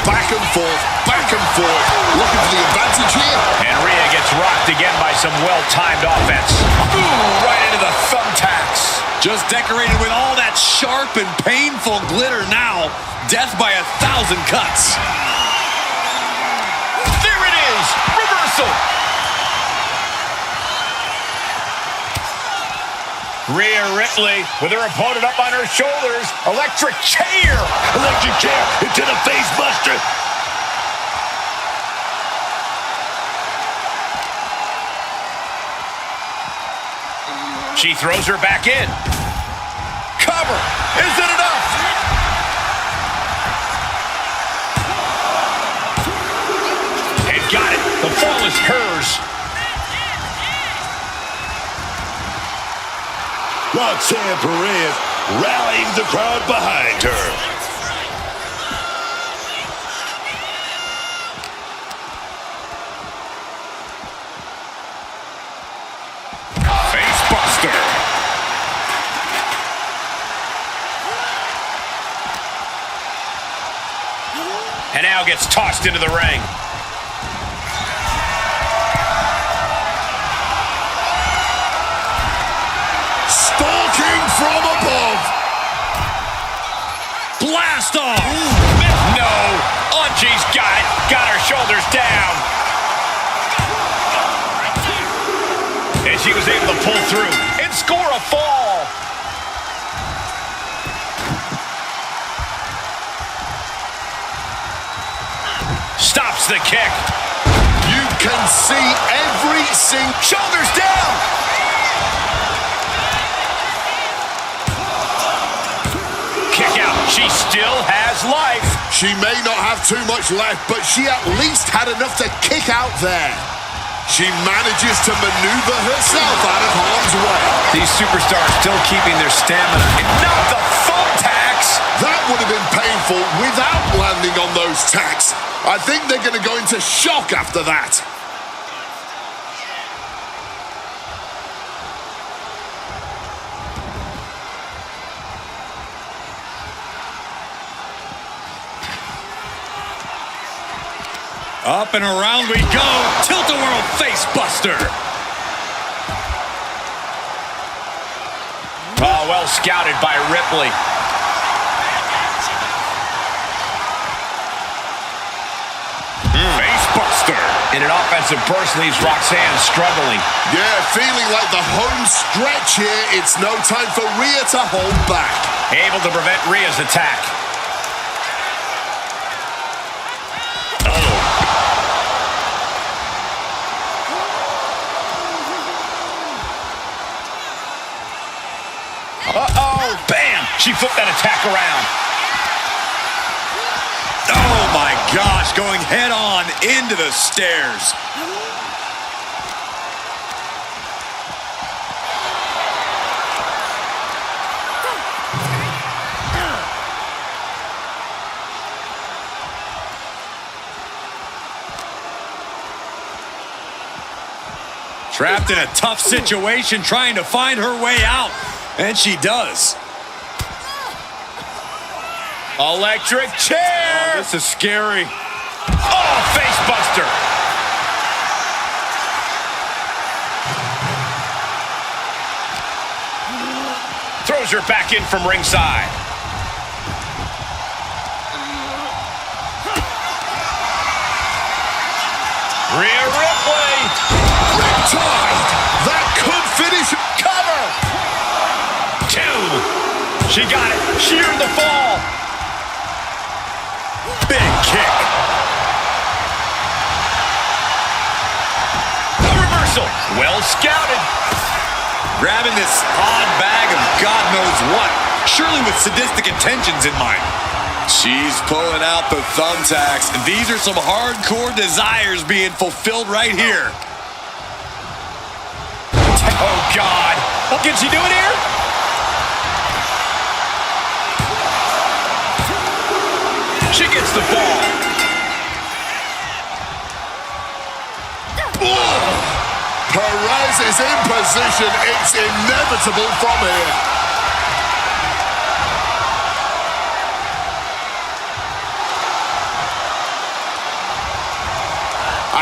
Back and forth, back and forth. Looking for the advantage here. And Rhea gets rocked again by some well-timed offense. Ooh, right into the thumbtacks. Just decorated with all that sharp and painful glitter now. Death by 1,000 cuts. There it is. Reversal. Rhea Ripley with her opponent up on her shoulders. Electric chair. Electric chair into the face buster. She throws her back in. Cover. Is it enough? And got it. The fall is hers. Roxanne Perez rallying the crowd behind her. Face buster. And now gets tossed into the ring. Stalking from above. Blast off. No. Oh, she's got it. Got her shoulders down. And she was able to pull through and score a fall. Stops the kick. You can see every single... Shoulders down. Kick out. She still has life. She may not have too much left, but she at least had enough to kick out there. She manages to maneuver herself out of harm's way. These superstars still keeping their stamina. Not the thumbtacks. That would have been painful without landing on those tacks. I think they're going to go into shock after that. Up and around we go. Tilt-a-whirl face buster. Oh, well scouted by Ripley. Face buster. In an offensive burst leaves Roxanne struggling. Yeah, feeling like the home stretch here. It's no time for Rhea to hold back. Able to prevent Rhea's attack. Uh-oh. Bam! She flipped that attack around. Oh my gosh, going head on into the stairs. Trapped in a tough situation, trying to find her way out. And she does. Electric chair. This is scary. Oh, face buster. Throws her back in from ringside. Rhea Ripley. Riptide. That could finish. Cover. Two. She got it. She earned the fall. Big kick. A reversal. Well scouted. Grabbing this odd bag of God knows what. Surely with sadistic intentions in mind. She's pulling out the thumbtacks. These are some hardcore desires being fulfilled right here. Oh, God. Can she do it here? She gets the ball. Perez is in position. It's inevitable from here.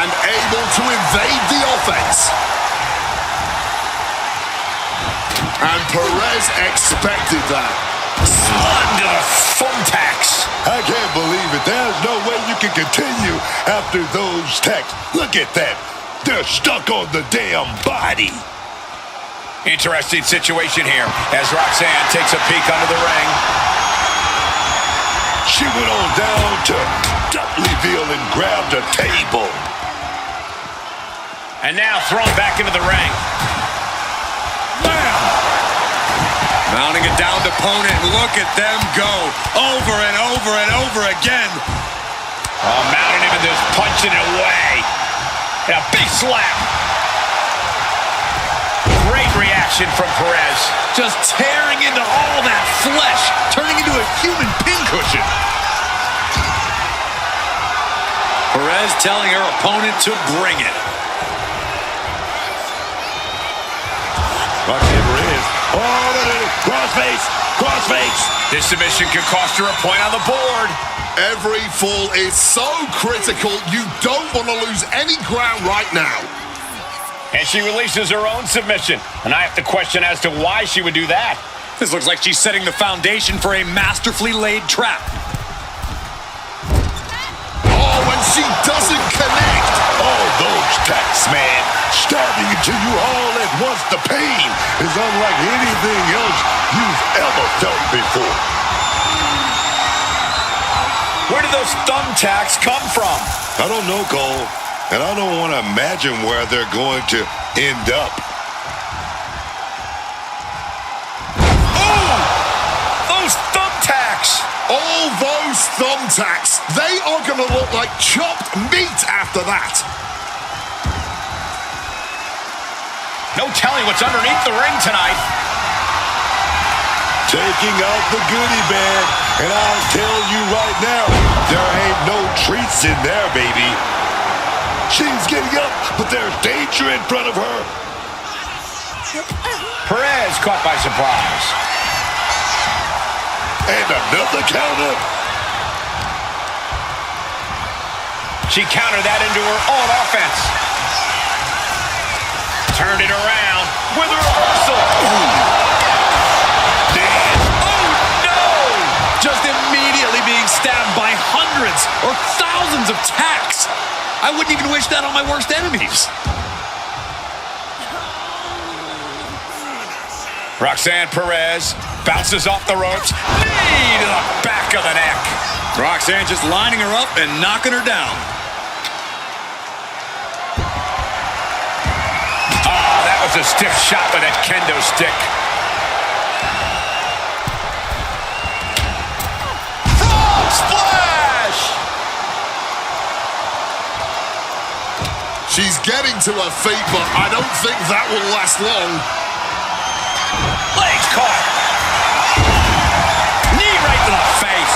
And able to invade the offense. And Perez expected that. Under the thumbtacks. I can't believe it. There's no way you can continue after those tacks. Look at that. They're stuck on the damn body. Interesting situation here as Roxanne takes a peek under the ring. She went on down to Dudleyville and grabbed a table. And now thrown back into the ring. Bam! Mounting a downed opponent. Look at them go. Over and over and over again. Oh, mounting him and just punching it away. And a big slap. Great reaction submission from Perez. Just tearing into all that flesh, turning into a human pincushion. Perez telling her opponent to bring it. Roxanne Perez. Oh, crossface, crossface. This submission could cost her a point on the board. Every fall is so critical. You don't want to lose any ground right now. And she releases her own submission. And I have to question as to why she would do that. This looks like she's setting the foundation for a masterfully laid trap. Oh, and she doesn't connect. Oh, those tacks, man. Stabbing into you all at once. The pain is unlike anything else you've ever felt before. Where did those thumbtacks come from? I don't know, Cole. And I don't want to imagine where they're going to end up. Oh! Those thumbtacks! All those thumbtacks, they are going to look like chopped meat after that. No telling what's underneath the ring tonight. Taking out the goodie bag. And I'll tell you right now, there ain't no treats in there, baby. She's getting up, but there's danger in front of her. Perez caught by surprise. And another counter. She countered that into her own offense. Turned it around with a reversal. Damn. Oh, no! Just immediately being stabbed by hundreds or thousands of tacks. I wouldn't even wish that on my worst enemies. Roxanne Perez bounces off the ropes. Knee to the back of the neck. Roxanne just lining her up and knocking her down. Oh, that was a stiff shot with that kendo stick. Frog splash! She's getting to her feet, but I don't think that will last long. Legs caught. Knee right to the face.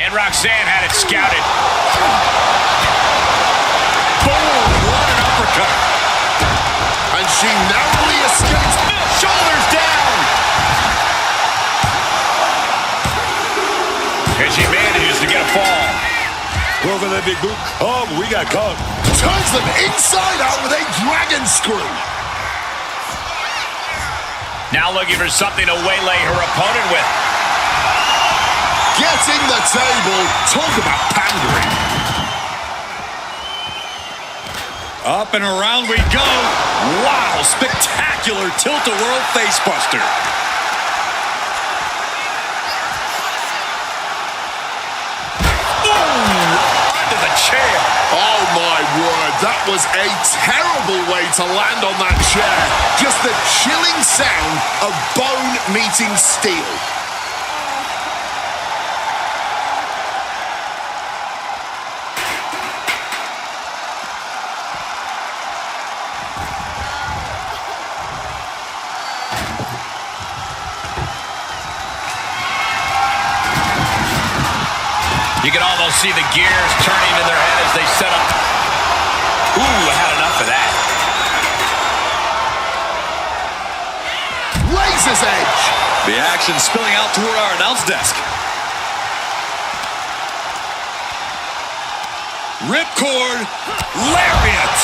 And Roxanne had it scouted. Boom! What an uppercut. And she narrowly escapes. Shoulders down. And she manages to get a fall. Go for that big boot. Oh, we got caught. Turns them inside out with a dragon screw. Now looking for something to waylay her opponent with. Getting the table. Talk about pandering. Up and around we go. Wow, spectacular tilt-a-whirl facebuster. Onto the chair. Oh my word, that was a terrible way to land on that chair. Just the chilling sound of bone meeting steel. You can almost see the gears turning in their head as they set up. Ooh, I had enough of that. Razor's edge. The action spilling out toward our announce desk. Ripcord lariat.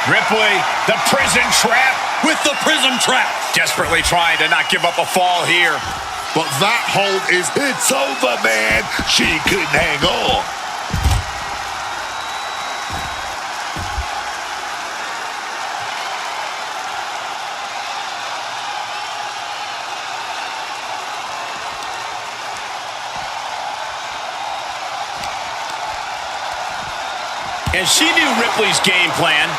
Ripley, the prison trap. With the prism trap. Desperately trying to not give up a fall here. But that hold is... It's over, man. She couldn't hang on. And she knew Ripley's game plan.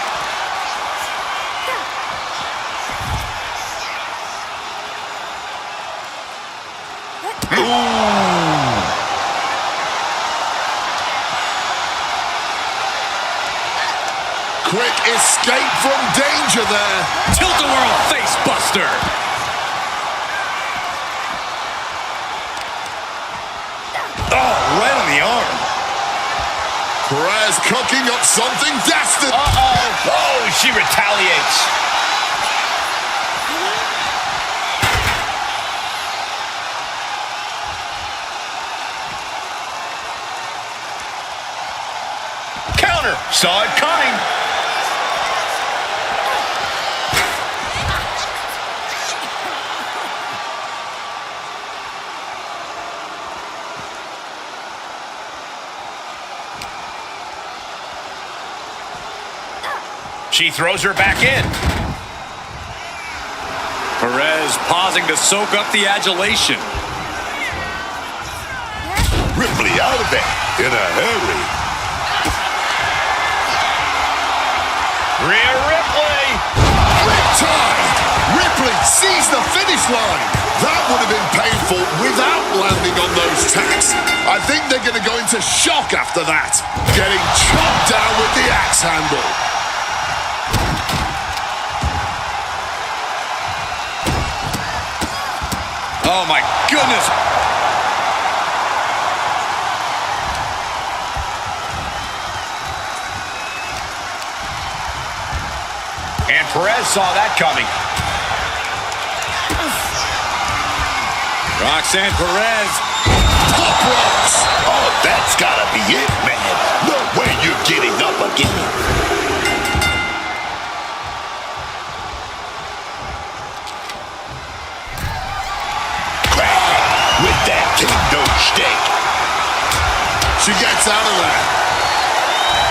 Quick escape from danger there. Tilt-a-whirl face buster. Oh, right on the arm. Perez cooking up something dastardly. Oh, she retaliates. Counter. Saw it coming. She throws her back in. Perez pausing to soak up the adulation. Ripley out of that in a hurry. Rhea Ripley. Riptide. Ripley sees the finish line. That would have been painful without landing on those tacks. I think they're going to go into shock after that. Getting chopped down with the axe handle. Oh, my goodness. And Perez saw that coming. Roxanne Perez. Top ropes. Oh, that's gotta be it, man. No way you're getting up again. With that kendo stick. She gets out of there.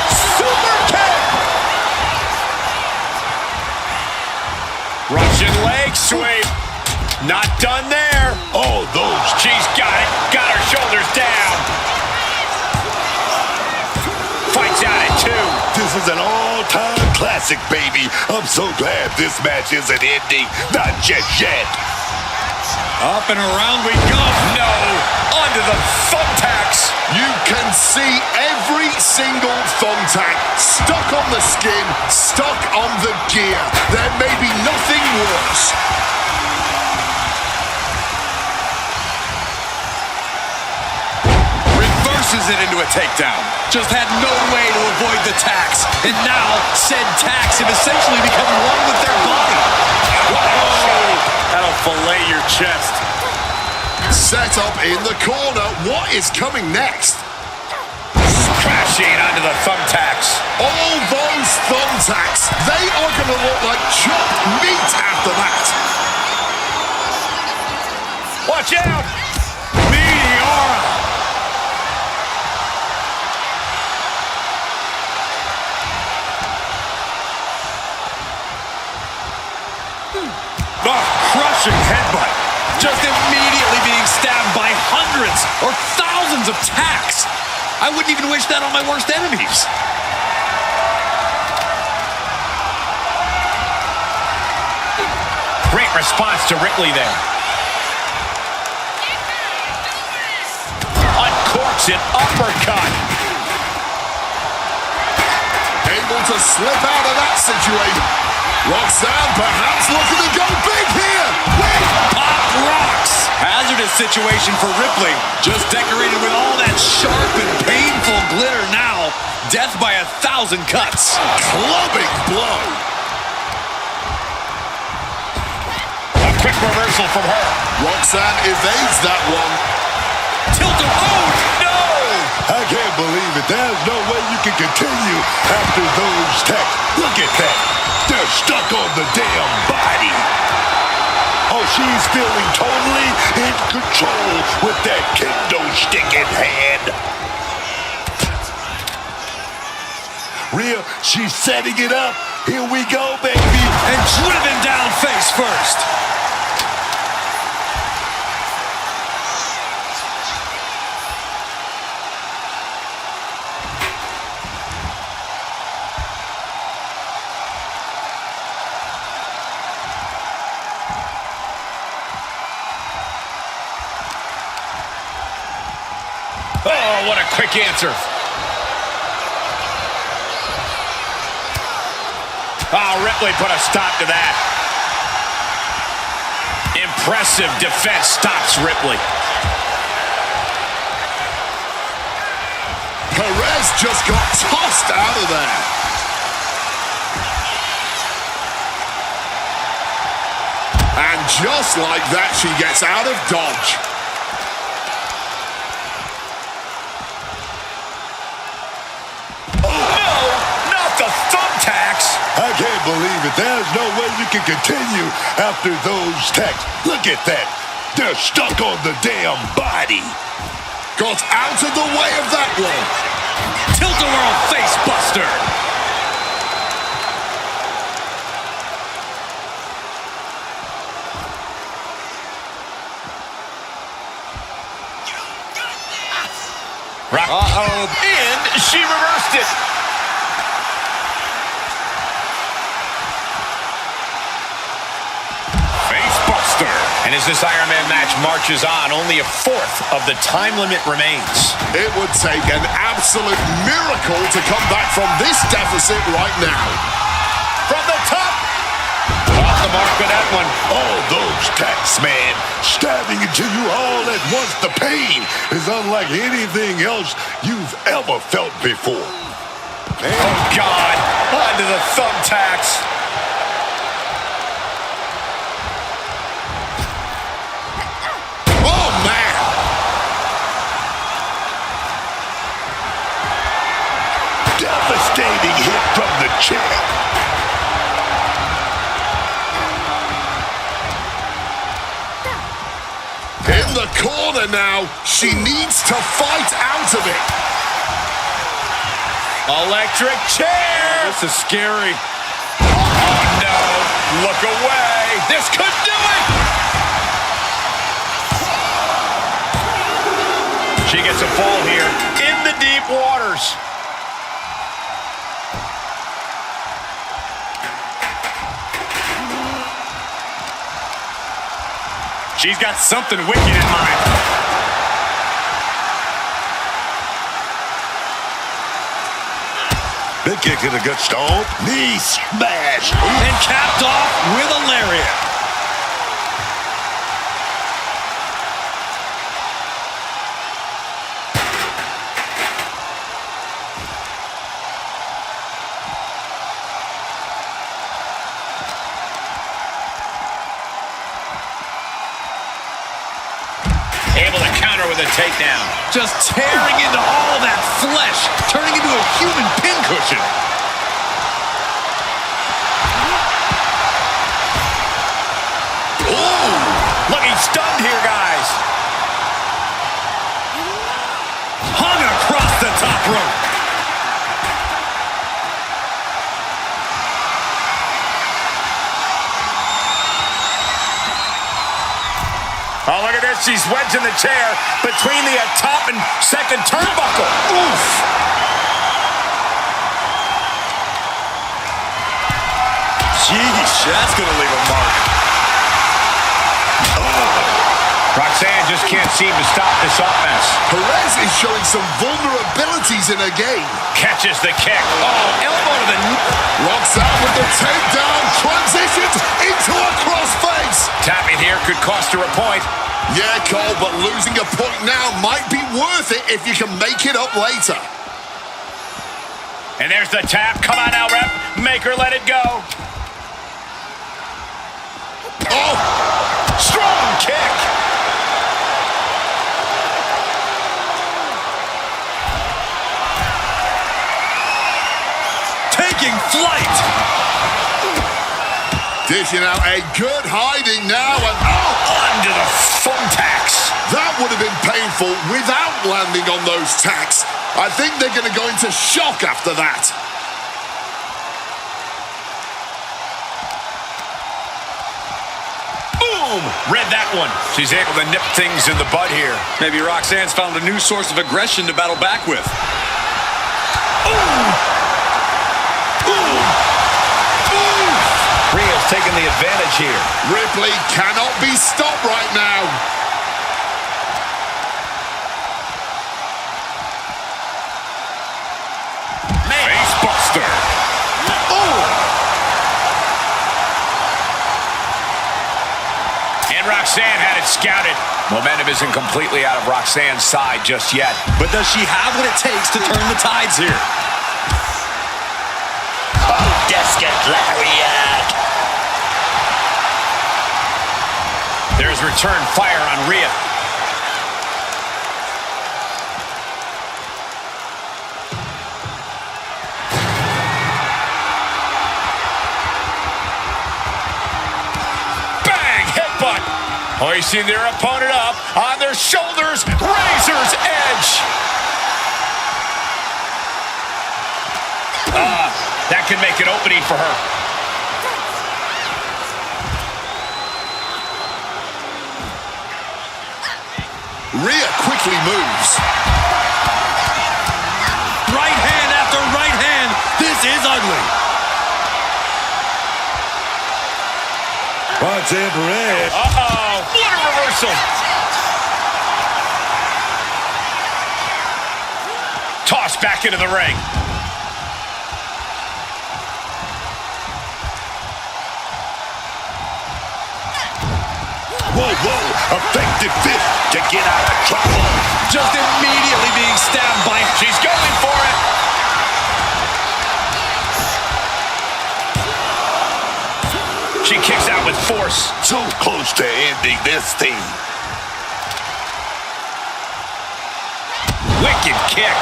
Super kick. Russian leg sweep. Not done there. Oh, those. She's got it. Got her shoulders down. Fights out at 2. This is an all-time classic, baby. I'm so glad this match isn't ending. Not just yet. Up and around we go. No. Onto the thumbtacks. You can see every single thumbtack stuck on the skin, stuck on the gear. There may be nothing worse. Reverses it into a takedown. Just had no way to avoid the tacks. And now, said tacks have essentially become one with their body. That'll fillet your chest. Set up in the corner. What is coming next? Crashing onto the thumbtacks. All those thumbtacks, they are going to look like chopped meat after that. Watch out. Meteora. Oh, crushing headbutt. Just immediately being stabbed by hundreds or thousands of tacks. I wouldn't even wish that on my worst enemies. Great response to Ripley there. Uncorks an uppercut. Able to slip out of that situation. Roxanne perhaps looking to go big here. Pop rocks. Hazardous situation for Ripley. Just decorated with all that sharp and painful glitter now. Death by 1,000 cuts. Clubbing blow. A quick reversal from her. Roxanne evades that one. Tilt-a. Oh, no! I can't believe it. There's no way you can continue after those tacks. Look at that. They're stuck on the damn body. Oh, she's feeling totally in control with that kendo stick in hand. Rhea, she's setting it up. Here we go, baby. And driven down face first. quick answer. Oh, Ripley put a stop to that. Impressive defense stops Ripley. Perez just got tossed out of there. And just like that, she gets out of dodge. Oh, no, not the thumbtacks. I can't believe it. There's no way you can continue after those tacks. Look at that. They're stuck on the damn body. Got out of the way of that one. Tilt-a-whirl face buster. Uh-oh. And she reversed it. Facebuster. And as this Iron Man match marches on, only a fourth of the time limit remains. It would take an absolute miracle to come back from this deficit right now. From the top. Off the mark with that one. All those tacks, man, stabbing into you all at once. The pain is unlike anything else you've ever felt before. Man. Oh, God. Onto the thumbtacks. Oh, man. Devastating hit from the chair. In the corner now. She needs to fight out of it. Electric chair. This is scary. Oh, no. Look away. This could do it. She gets a fall here in the deep waters. She's got something wicked in mind. Big kick to the gut stomp. Knee smash. And capped off with a lariat. Able to counter with a takedown. Just tearing into all that flesh, turning into a human pincushion. Ooh, looking stunned here, guys. Hung across the top rope. Oh, look at this. She's wedging the chair between the top and second turnbuckle. Oof. Jeez, that's going to leave a mark. Roxanne just can't seem to stop this offense. Perez is showing some vulnerabilities in her game. Catches the kick. Oh, elbow to the knee. Roxanne with the takedown, transitions into a crossface. Tapping here could cost her a point. Yeah, Cole, but losing a point now might be worth it if you can make it up later. And there's the tap. Come on now, ref. Make her let it go. Oh! Strong kick. Taking flight. Dishing out a good hiding now, and Under the thumbtacks. that would have been painful without landing on those tacks. I think they're going to go into shock after that. Boom! Read that one. She's able to nip things in the bud here. Maybe Roxanne's found a new source of aggression to battle back with. Rhea's taking the advantage here. Ripley cannot be stopped right now. Roxanne had it scouted. Momentum isn't completely out of Roxanne's side just yet. But does she have what it takes to turn the tides here? Oh, Desket Lariat. There's return fire on Rhea. Hoisting their opponent up on their shoulders. Razor's edge. That could make an opening for her. Rhea quickly moves. Right hand after right hand. This is ugly. Roxanne Perez. Uh-oh. What a reversal. Tossed back into the ring. Whoa, whoa. Effective fist to get out of trouble. Just immediately being stabbed by... She's going for it. She kicks out with force. So close to ending this thing. Wicked kick.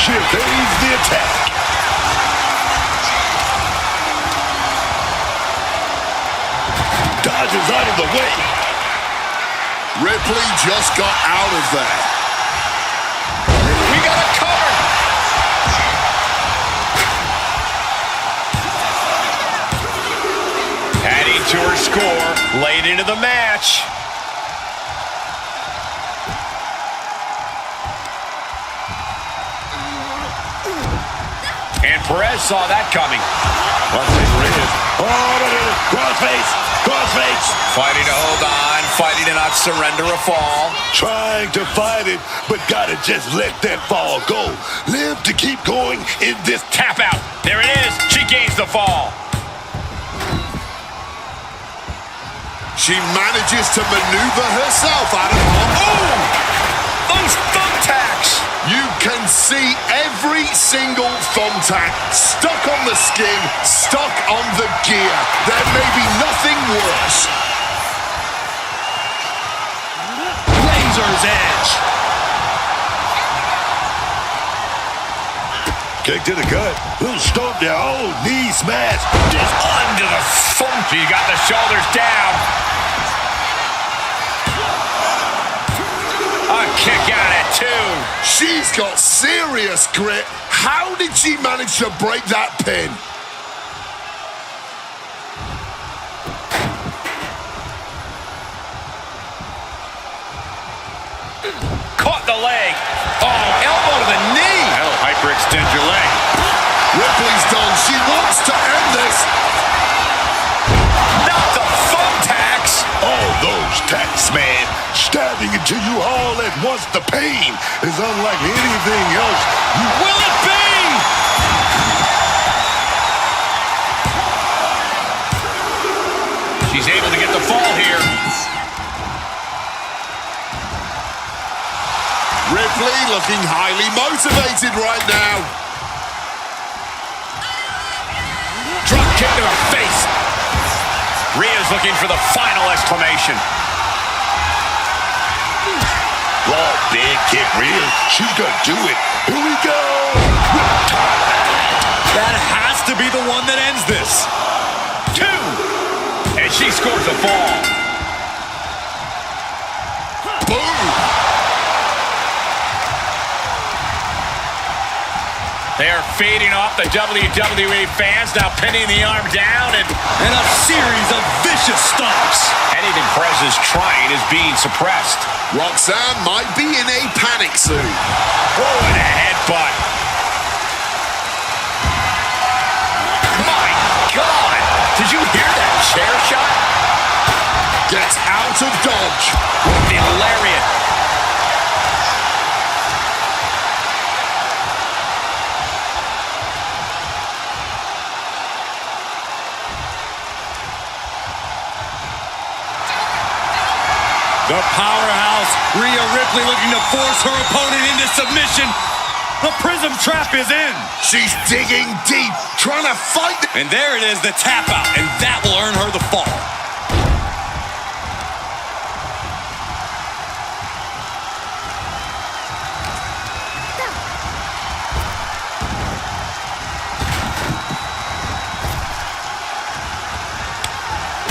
She evades the attack. Dodges out of the way. Ripley just got out of there. We got it covered. Adding to her score late into the match. And Perez saw that coming. Crossface. Crossface. Fighting to hold on, fighting to not surrender a fall. Trying to fight it, but gotta just let that fall go. Live to keep going in this. Tap out. There it is. She gains the fall. She manages to maneuver herself out of harm. Oh! Those thumbtacks. You can see every single thumbtack stuck on the skin, stuck on the gear. There may be nothing worse. Razor's edge. Kick to the gut. Little stomp there. Oh, knee smash. Just under the thumb. She got the shoulders down. A kick out at two. She's got serious grit. How did she manage to break that pin? Caught the leg. Oh, elbow to the knee. That'll hyperextend your leg. Ripley's done. She wants to end this. Not the thumbtacks. All those tacks, man. Stabbing into you all at once. The pain is unlike anything else. Will it be? She's able to get the fall here. Ripley looking highly motivated right now. Drop kick to the face. Rhea's looking for the final exclamation. Oh, big kick, Rhea. She's gonna do it. Here we go. That has to be the one that ends this. Two. And she scores the fall. Boom. They are fading off the WWE fans, now pinning the arm down and a series of vicious stomps. anything Perez is trying is being suppressed. Roxanne might be in a panic soon. Oh, and a headbutt. My God! Did you hear that chair shot? Gets out of dodge. The lariat. The powerhouse, Rhea Ripley, looking to force her opponent into submission. The prism trap is in. She's digging deep, trying to fight. And there it is, the tap out, and that will earn her the fall.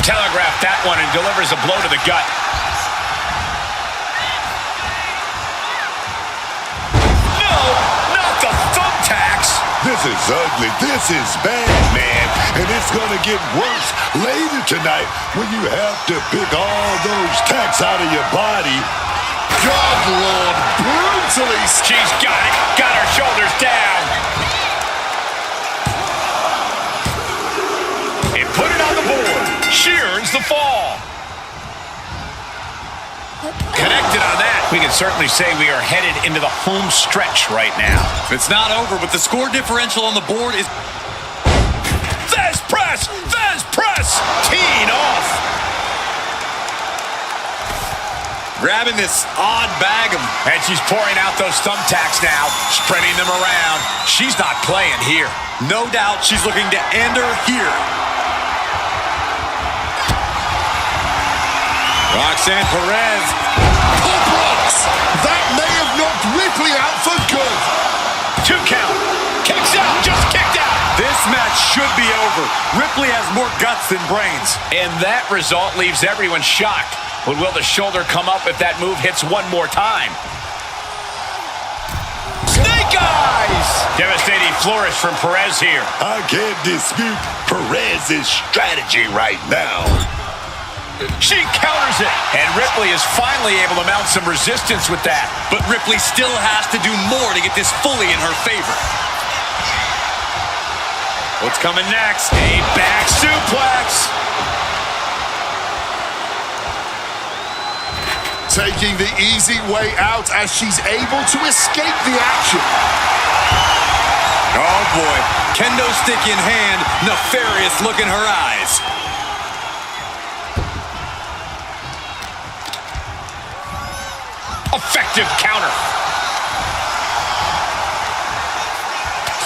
Telegraph that one and delivers a blow to the gut. No, not the thumbtacks. This is ugly. This is bad, man. And it's going to get worse later tonight when you have to pick all those tacks out of your body. God, Lord, brutally. She's got it. Got her shoulders down. And put it on the board. She earns the fall. Connected on that. We can certainly say we are headed into the home stretch right now. It's not over, but the score differential on the board is... Fez press! Fez press! Teeing off. Grabbing this odd bag of... And she's pouring out those thumbtacks now, spreading them around. She's not playing here. No doubt she's looking to end her here. Roxanne Perez. Pop rocks. That may have knocked Ripley out for good. 2 count. Kicks out. Just kicked out. This match should be over. Ripley has more guts than brains. And that result leaves everyone shocked. But will the shoulder come up if that move hits one more time? Snake eyes! Devastating flourish from Perez here. I can't dispute Perez's strategy right now. She counters it. And Ripley is finally able to mount some resistance with that. But Ripley still has to do more to get this fully in her favor. What's coming next? A back suplex. Taking the easy way out as she's able to escape the action. Oh boy, kendo stick in hand, nefarious look in her eyes. Effective counter.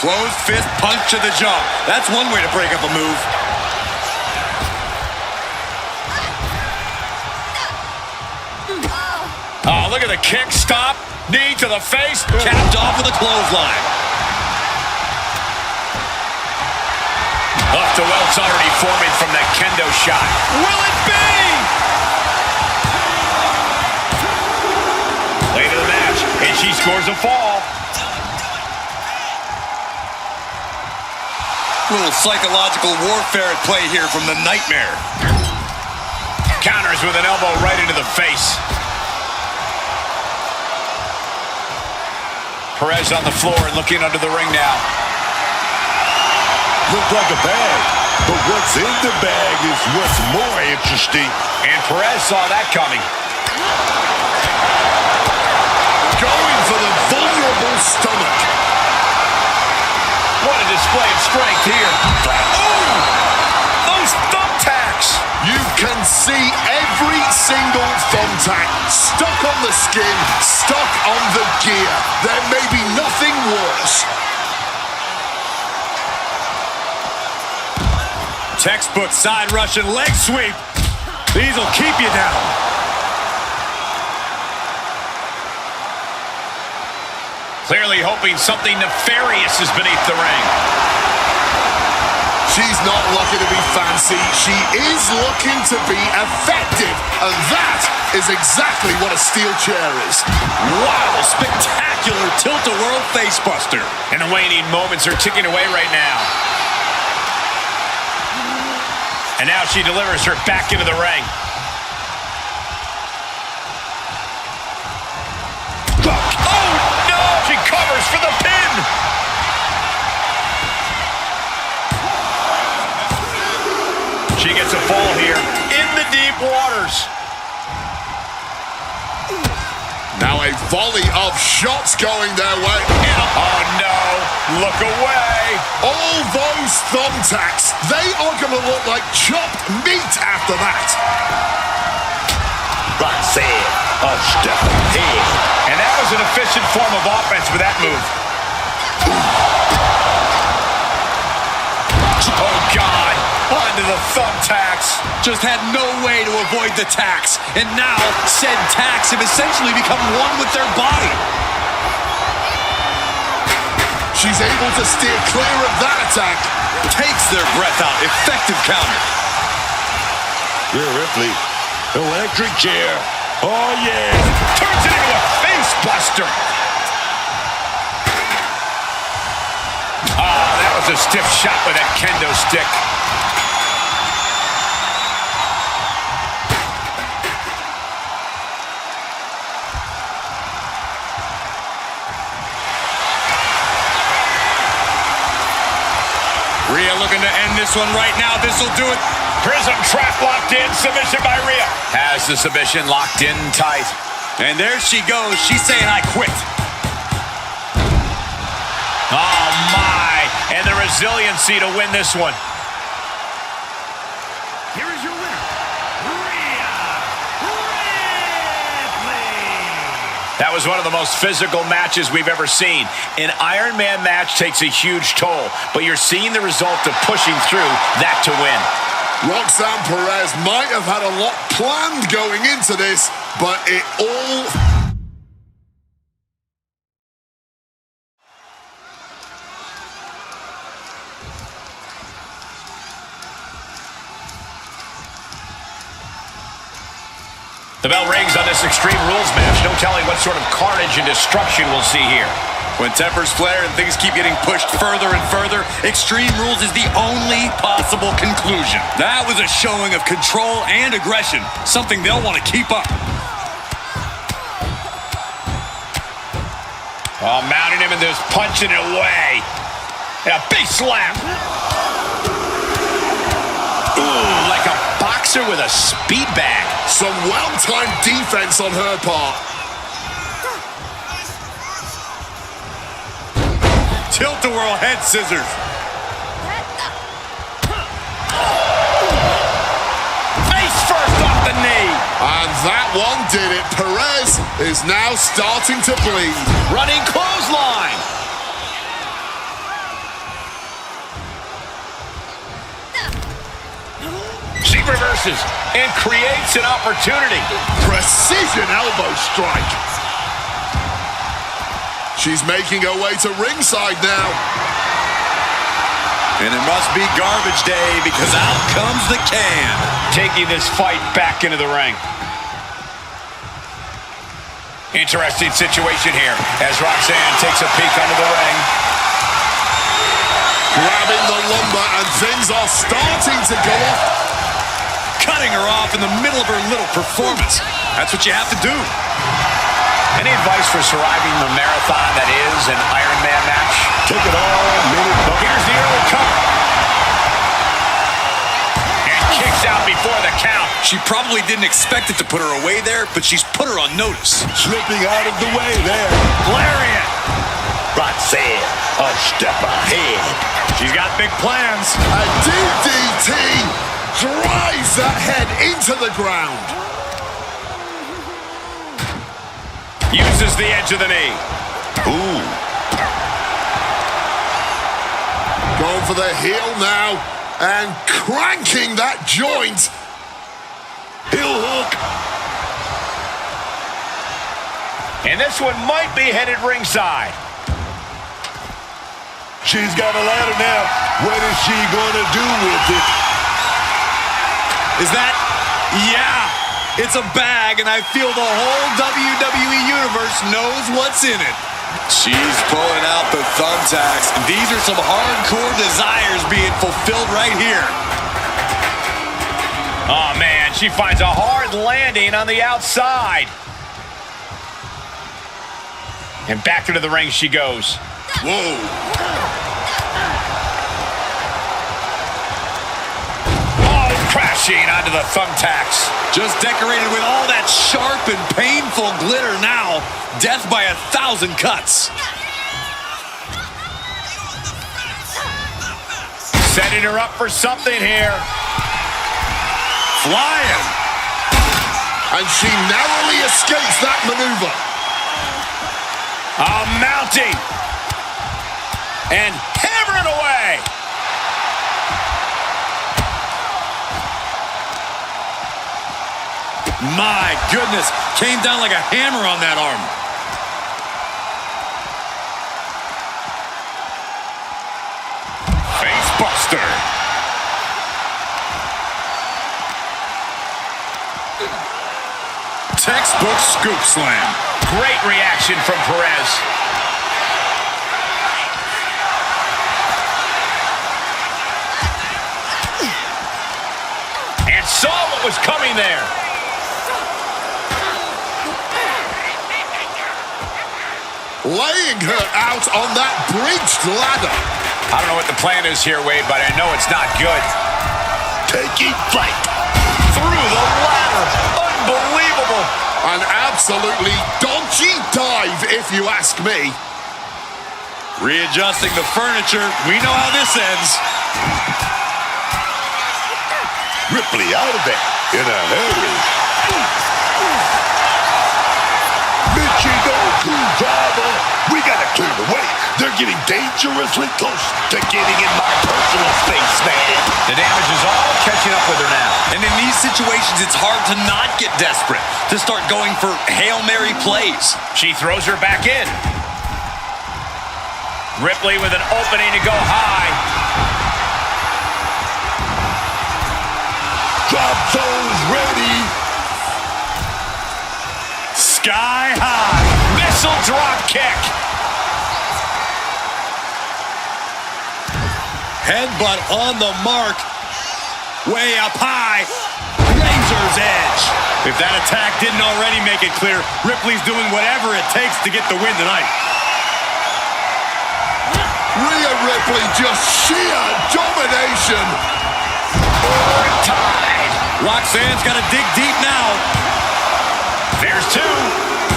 Closed fist punch to the jaw. That's one way to break up a move. Oh, look at the kick. Stop. Knee to the face. Capped off with a clothesline. Off to welts already forming from that kendo shot. Will it be? Late in the match, and she scores a fall. A little psychological warfare at play here from the Nightmare. Counters with an elbow right into the face. Perez on the floor and looking under the ring now. Looked like a bag, but what's in the bag is what's more interesting. And Perez saw that coming. Going for the vulnerable stomach. What a display of strength here. Oh! Those thumbtacks! You can see every single thumbtack stuck on the skin, stuck on the gear. There may be nothing worse. Textbook side Russian leg sweep. These will keep you down. Clearly hoping something nefarious is beneath the ring. She's not looking to be fancy. She is looking to be effective. And that is exactly what a steel chair is. Wow, spectacular tilt-a-whirl facebuster. And the waning moments are ticking away right now. And now she delivers her back into the ring. Oh, no! She covers for the pin! She gets a fall here in the deep waters. Now a volley of shots going their way. Oh, no. Look away. All those thumbtacks, they are going to look like chopped meat after that. Roxanne, a step ahead. And that was an efficient form of offense with that move. Oh, God. Onto the thumbtacks. Just had no way to avoid the tacks. And now, said tacks have essentially become one with their body. She's able to steer clear of that attack. Takes their breath out. Effective counter. Rhea Ripley, electric chair. Oh, yeah. Turns it into a face buster. Oh, that was a stiff shot with that kendo stick. Rhea looking to end this one right now. This will do it. Prism trap locked in. Submission by Rhea. Has the submission locked in tight. And there she goes. She's saying, I quit. Oh, my. And the resiliency to win this one. Here is your winner, Rhea Ripley. That was one of the most physical matches we've ever seen. An Iron Man match takes a huge toll, but you're seeing the result of pushing through that to win. Roxanne Perez might have had a lot planned going into this, but it all... The bell rings on this Extreme Rules match. No telling what sort of carnage and destruction we'll see here. When tempers flare and things keep getting pushed further and further, Extreme Rules is the only possible conclusion. That was a showing of control and aggression, something they'll want to keep up. Oh, mounting him and just punching it away. And a big slap. Ooh, like a boxer with a speed bag. Some well-timed defense on her part. Tilt-a-whirl head scissors. Face first off the knee. And that one did it. Perez is now starting to bleed. Running clothesline. She reverses and creates an opportunity. Precision elbow strike. She's making her way to ringside now. And it must be garbage day because out comes the can. Taking this fight back into the ring. Interesting situation here as Roxanne takes a peek under the ring. Grabbing the lumber and things are starting to go off. Cutting her off in the middle of her little performance. That's what you have to do. Any advice for surviving the marathon that is an Iron Man match? Take it all, minute. Here's the early cover. And kicks out before the count. She probably didn't expect it to put her away there, but she's put her on notice. Slipping out of the way there. Lariat. Roxanne, a step ahead. She's got big plans. A DDT drives that head into the ground. Uses the edge of the knee. Ooh. Going for the heel now and cranking that joint. Heel hook. And this one might be headed ringside. She's got a ladder now. What is she gonna do with it? Is that? Yeah. It's a bag, and I feel the whole WWE Universe knows what's in it. She's pulling out the thumbtacks. These are some hardcore desires being fulfilled right here. Oh, man, she finds a hard landing on the outside. And back into the ring she goes. Whoa. Crashing onto the thumbtacks. Just decorated with all that sharp and painful glitter now. Death by 1,000 cuts. Setting her up for something here. Flying. and she narrowly escapes that maneuver. Mounting. And hammering away. My goodness, came down like a hammer on that arm. Face buster. Textbook scoop slam. Great reaction from Perez. And saw what was coming there. Laying her out on that bridged ladder. I don't know what the plan is here, Wade, but I know it's not good. Taking flight. Through the ladder. Unbelievable. An absolutely dodgy dive, if you ask me. Readjusting the furniture. We know how this ends. Ripley out of there in a hurry. Michinoku driver. We gotta clear the way. They're getting dangerously close to getting in my personal space, man. The damage is all catching up with her now. And in these situations, it's hard to not get desperate, to start going for Hail Mary plays. She throws her back in. Ripley with an opening to go high. Drop zones ready. Sky high. Missile drop kick. Headbutt on the mark. Way up high. Razor's edge. If that attack didn't already make it clear, Ripley's doing whatever it takes to get the win tonight. Rhea Ripley, just sheer domination. Tied. Roxanne's got to dig deep now. There's two.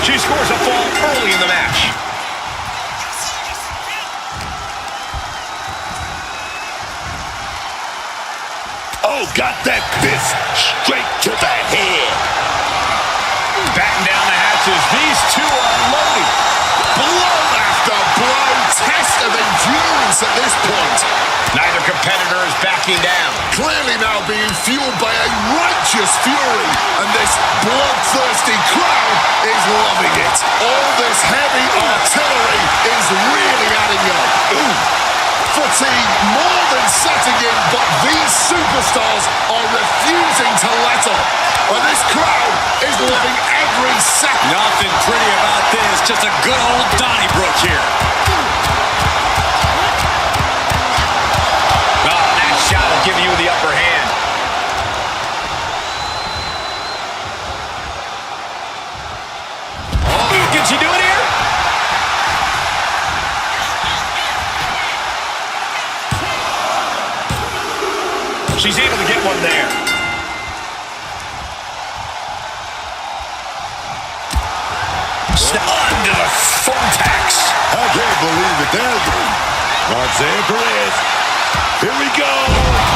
She scores a fall early in the match. Oh, got that fist straight to the head. Batten down the hatches. These two are loaded. Blow after blow. Test of endurance at this point. Neither competitor is backing down. Clearly now being fueled by a righteous fury. And this bloodthirsty crowd is loving it. All this heavy artillery is really adding up. Ooh. Fatigue more than setting in, but these superstars are refusing to let up. And this crowd is loving every second. Nothing pretty about this. Just a good old Donnybrook here. Oh, that shot will give you the upper hand. Oh, can she do it here? She's able to get one there. Under the thumbtacks. I can't believe it. There's Roxanne Perez. Here we go.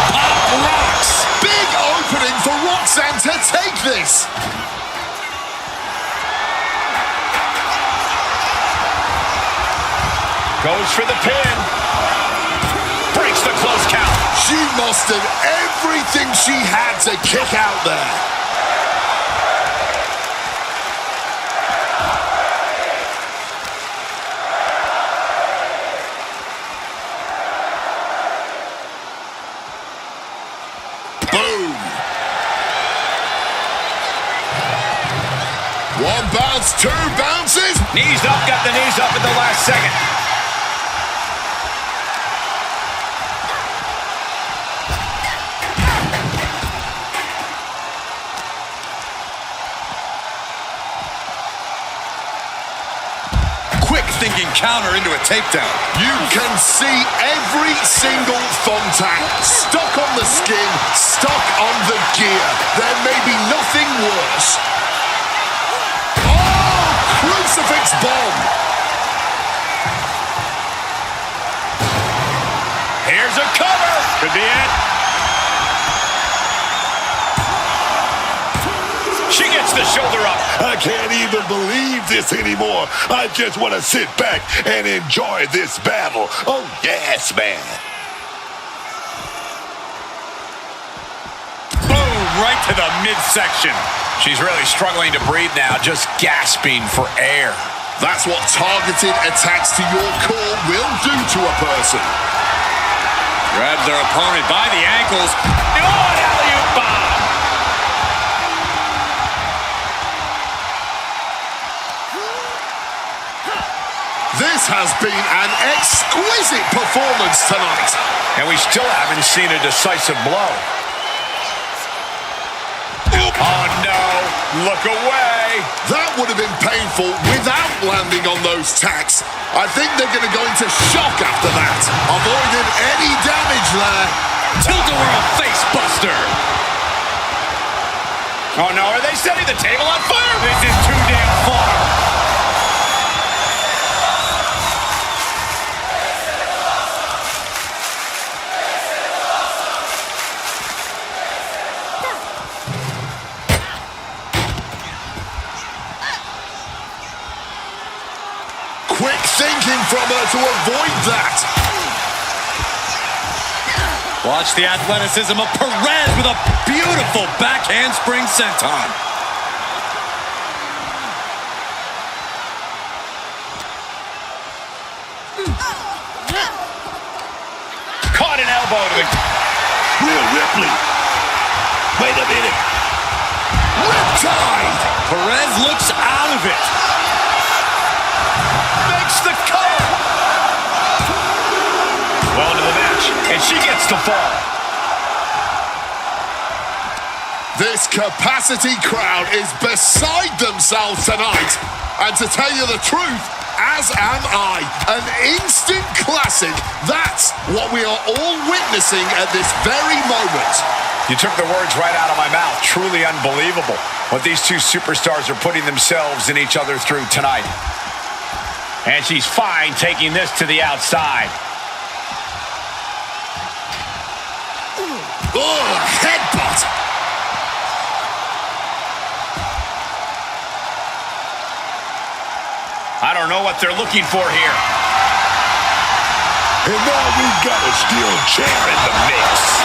Pop rocks. Big opening for Roxanne to take this. Goes for the pin. Breaks the close count. She mustered everything she had to kick out there. Boom. One bounce, two bounces. Knees up, got the knees up at the last second. Thinking counter into a takedown. You can see every single thumbtack stuck on the skin, stuck on the gear. There may be nothing worse. Oh, crucifix bomb. Here's a cover. Could be it. She gets the shoulder up. I can't even believe this anymore. I just want to sit back and enjoy this battle. Oh, yes, man. Boom, right to the midsection. She's really struggling to breathe now, just gasping for air. That's what targeted attacks to your core will do to a person. Grabs their opponent by the ankles. Oh, an alley-oop bomb. This has been an exquisite performance tonight. And we still haven't seen a decisive blow. Oh, no. Look away. That would have been painful without landing on those tacks. I think they're going to go into shock after that. Avoided any damage there. Tilt-a-whirl face buster. Oh, no. Are they setting the table on fire? This is too damn far. Quick thinking from her to avoid that. Watch the athleticism of Perez with a beautiful backhand spring senton. Caught an elbow to the... Rhea Ripley. Wait a minute. Riptide. Perez looks out of it. Makes the cover. Well into the match, and she gets the fall. This capacity crowd is beside themselves tonight. And to tell you the truth, as am I. An instant classic. That's what we are all witnessing at this very moment. You took the words right out of my mouth. Truly unbelievable what these two superstars are putting themselves and each other through tonight. And she's fine taking this to the outside. Oh, headbutt. I don't know what they're looking for here. And now we've got a steel chair in the mix.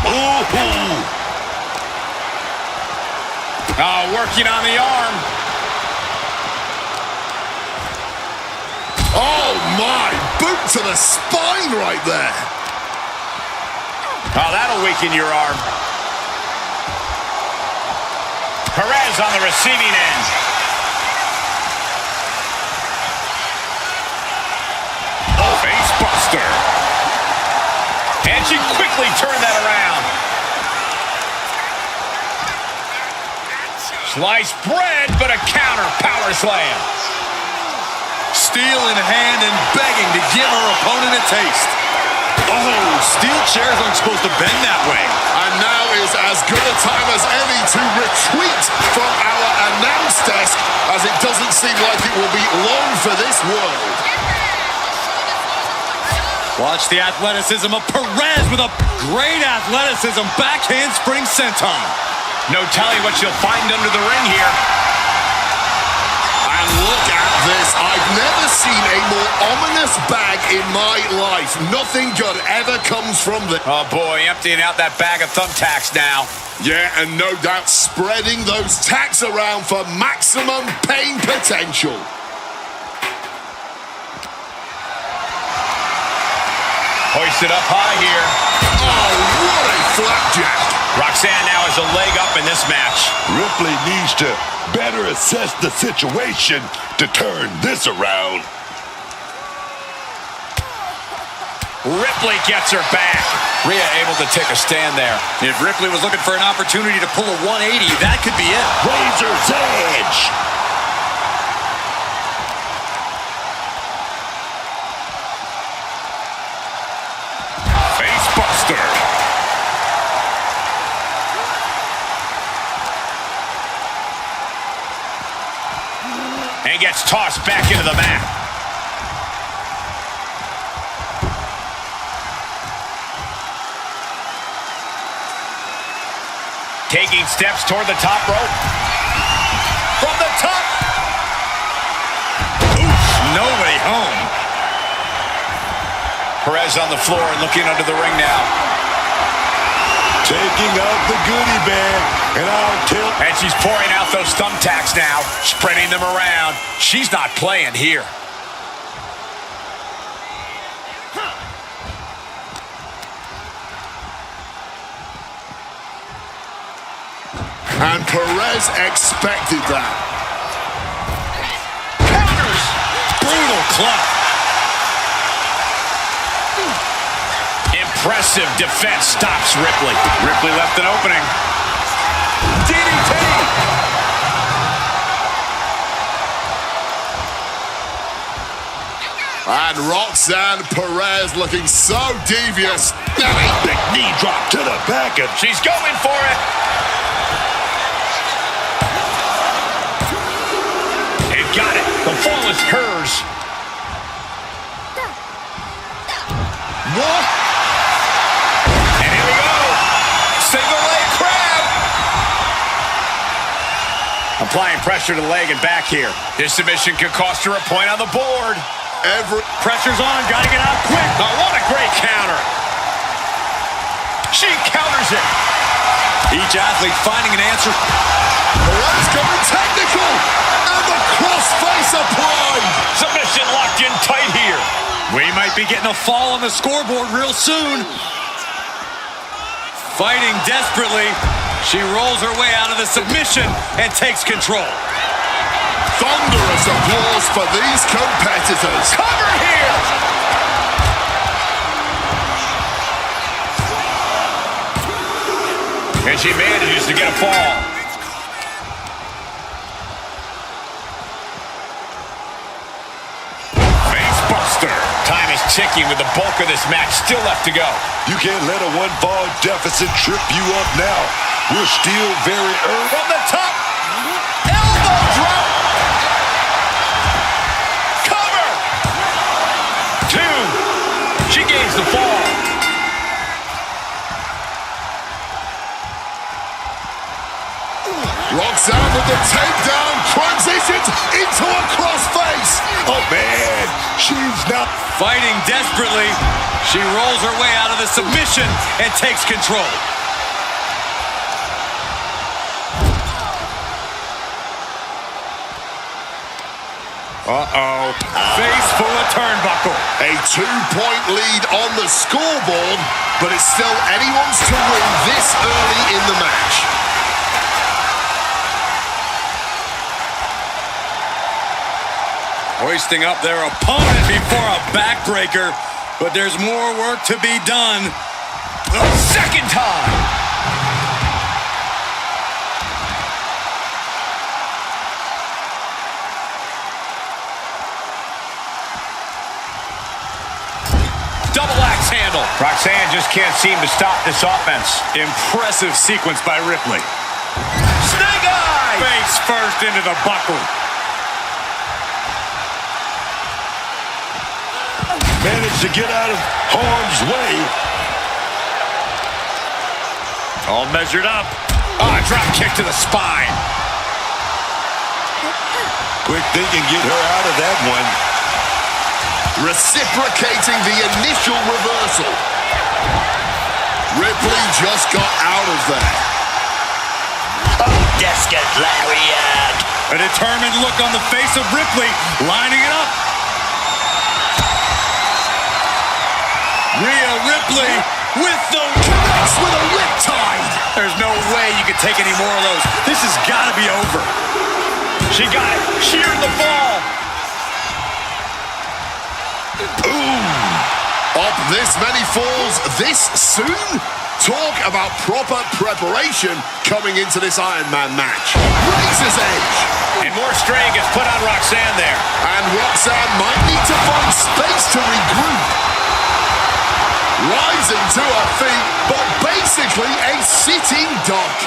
Ooh. Oh, working on the arm. Oh, my. Boot to the spine right there. Oh, that'll weaken your arm. Perez on the receiving end. Oh, face buster. And she quickly turned that around. Sliced bread, but a counter power slam. Steel in hand and begging to give her opponent a taste. Oh, steel chairs aren't supposed to bend that way. And now is as good a time as any to retreat from our announce desk, as it doesn't seem like it will be long for this world. Watch the athleticism of Perez with a great athleticism backhand spring senton. No telling what you'll find under the ring here. And look at this. I've never seen a more ominous bag in my life. Nothing good ever comes from this. Oh, boy, emptying out that bag of thumbtacks now. Yeah, and no doubt spreading those tacks around for maximum pain potential. Hoisted up high here. Oh, what a flapjack. Roxanne now has a leg up in this match. Ripley needs to better assess the situation to turn this around. Ripley gets her back. Rhea able to take a stand there. If Ripley was looking for an opportunity to pull a 180, that could be it. Razor's edge. Face buster. And gets tossed back into the mat. taking steps toward the top rope. From the top. Oof, nobody home. Perez on the floor and looking under the ring now. Taking out the goodie bag, and I'll tell... And she's pouring out those thumbtacks now, spreading them around. She's not playing here. And Perez expected that. Counters. Brutal club. Impressive defense stops Ripley. Ripley left an opening. DDT. And Roxanne Perez looking so devious. Big knee drop to the back, and She's going for it. And got it. The fall is hers. What? And here we go. Single leg crab. Applying pressure to the leg and back here. This submission could cost her a point on the board. Pressure's on. Got to get out quick. Oh, what a great counter. She counters it. Each athlete finding an answer. Perez going technical. And the crossface applied. Submission locked in tight here. We might be getting a fall on the scoreboard real soon. Fighting desperately, she rolls her way out of the submission and takes control. Thunderous applause for these competitors. Cover here. And she manages to get a fall. Facebuster. Time is ticking with the bulk of this match still left to go. you can't let a one-fall deficit trip you up now. We're still very early. From the top. Elbow drop. Cover. 2. She gains the fall. Roxanne with the takedown transitions into a crossface. Oh, man, she's not... Fighting desperately, she rolls her way out of the submission and takes control. Uh-oh. Face full of turnbuckle. A 2-point lead on the scoreboard, but it's still anyone's to win this early in the match. Hoisting up their opponent before a backbreaker, but there's more work to be done. The second time. Double axe handle. Roxanne just can't seem to stop this offense. Impressive sequence by Ripley. Snake eye. Face first into the buckle. Managed to get out of harm's way. All measured up. Drop kick to the spine. Quick thinking, get her out of that one. Reciprocating the initial reversal. Ripley just got out of there. Desket lariat. A determined look on the face of Ripley, lining it up. Rhea Ripley with the Connects with a riptide. There's no way you can take any more of those. This has got to be over. She got it. Sheared the fall. Up this many falls this soon? Talk about proper preparation coming into this Iron Man match. Razor's edge. And more strain gets put on Roxanne there. And Roxanne might need to find space to regroup. Rising to her feet, but basically a sitting duck.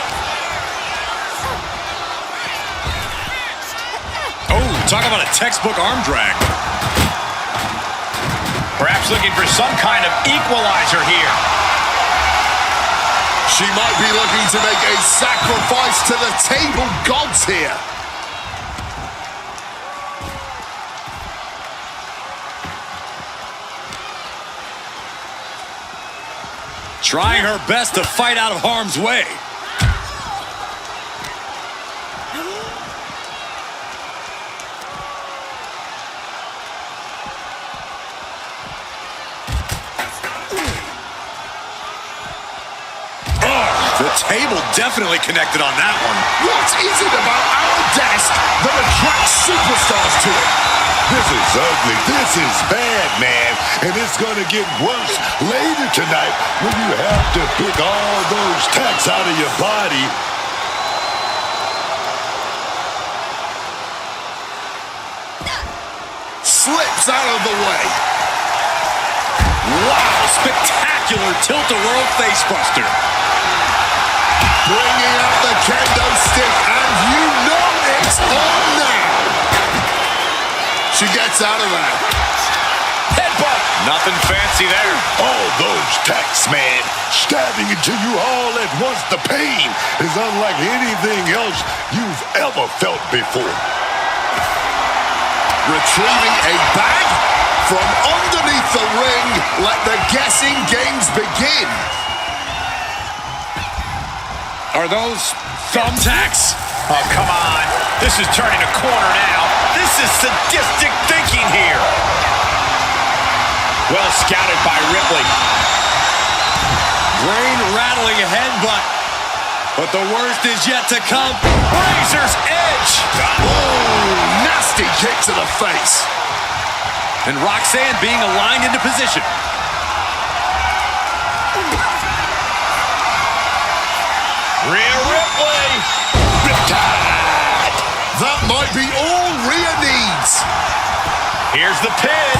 Oh, talk about a textbook arm drag. Perhaps looking for some kind of equalizer here. She might be looking to make a sacrifice to the table gods here. Trying her best to fight out of harm's way. The table definitely connected on that one. What is it about our desk that attracts superstars to it? This is ugly. This is bad, man. And it's going to get worse later tonight when you have to pick all those tacks out of your body. Slips out of the way. Wow, spectacular tilt-a-whirl facebuster. Bringing out the kendo stick, and you know it's on now. She gets out of that. Headbutt. Nothing fancy there. All those tacks, man, stabbing into you all at once. The pain is unlike anything else you've ever felt before. Retrieving a bag from underneath the ring. Let the guessing games begin. Are those thumbtacks? Oh, come on. This is turning a corner now. This is sadistic thinking here. Well scouted by Ripley. Brain-rattling headbutt. But the worst is yet to come. Razor's edge. Oh, nasty kick to the face. And Roxanne being aligned into position. Rhea Ripley. Riptide. That might be all Rhea needs. Here's the pin.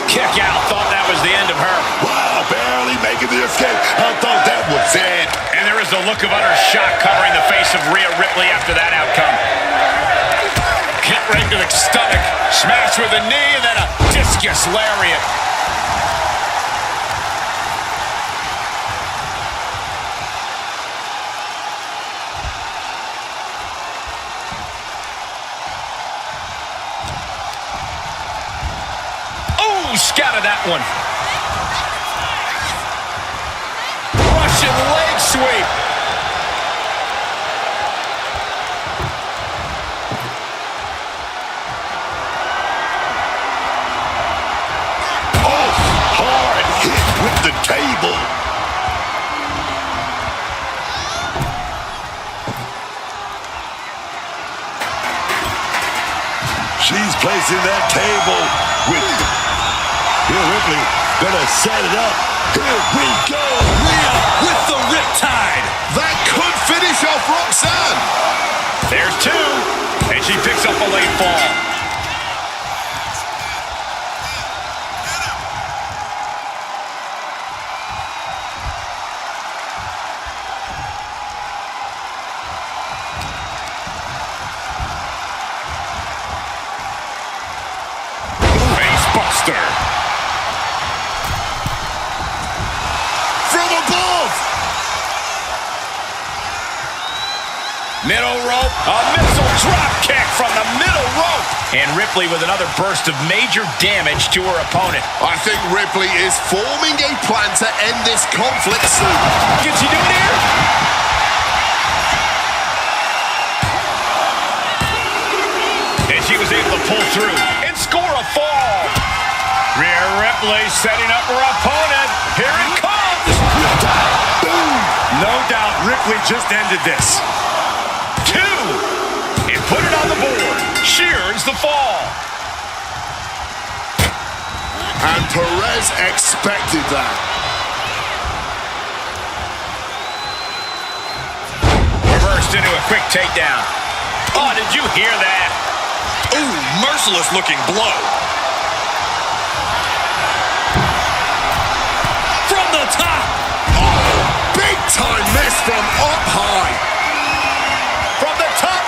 Kick out. Thought that was the end of her. Wow, barely making the escape. I thought that was it. And there is the look of utter shock covering the face of Rhea Ripley after that outcome. Kick right to the stomach. Smash with a knee and then a discus lariat. Scouted that one. Russian leg sweep. Oh, hard hit with the table. She's placing that table with... Here Ripley gonna set it up. Here we go. Rhea with the riptide. That could finish off Roxanne. There's two. And she picks up a late fall. Facebuster. Middle rope, a missile drop kick from the middle rope. And Ripley with another burst of major damage to her opponent. I think Ripley is forming a plan to end this conflict soon. Can she do it here? And she was able to pull through and score a fall. Rhea Ripley setting up her opponent. Here it comes. Boom. No doubt Ripley just ended this. And put it on the board. Shears the fall. And Perez expected that. Reversed into a quick takedown. Oh, did you hear that? Ooh, merciless looking blow. From the top. Oh, big time miss from up high. From the top.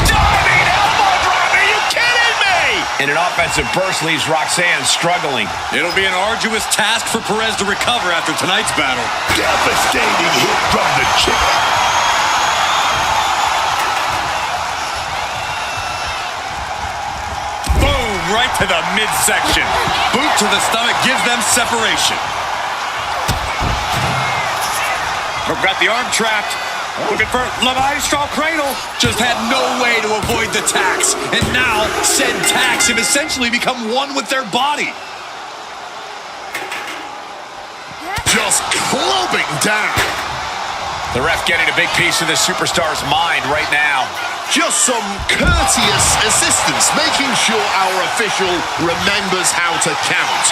Diving elbow drop. Are you kidding me? And an offensive burst leaves Roxanne struggling. It'll be an arduous task for Perez to recover after tonight's battle. Devastating hit from the chicken. Boom, right to the midsection. Boot to the stomach gives them separation. Got the arm trapped. Looking for Le Maestro cradle. Just had no way to avoid the tacks. And now, said tacks have essentially become one with their body. Just clubbing down. The ref getting a big piece of this superstar's mind right now. Just some courteous assistance, making sure our official remembers how to count.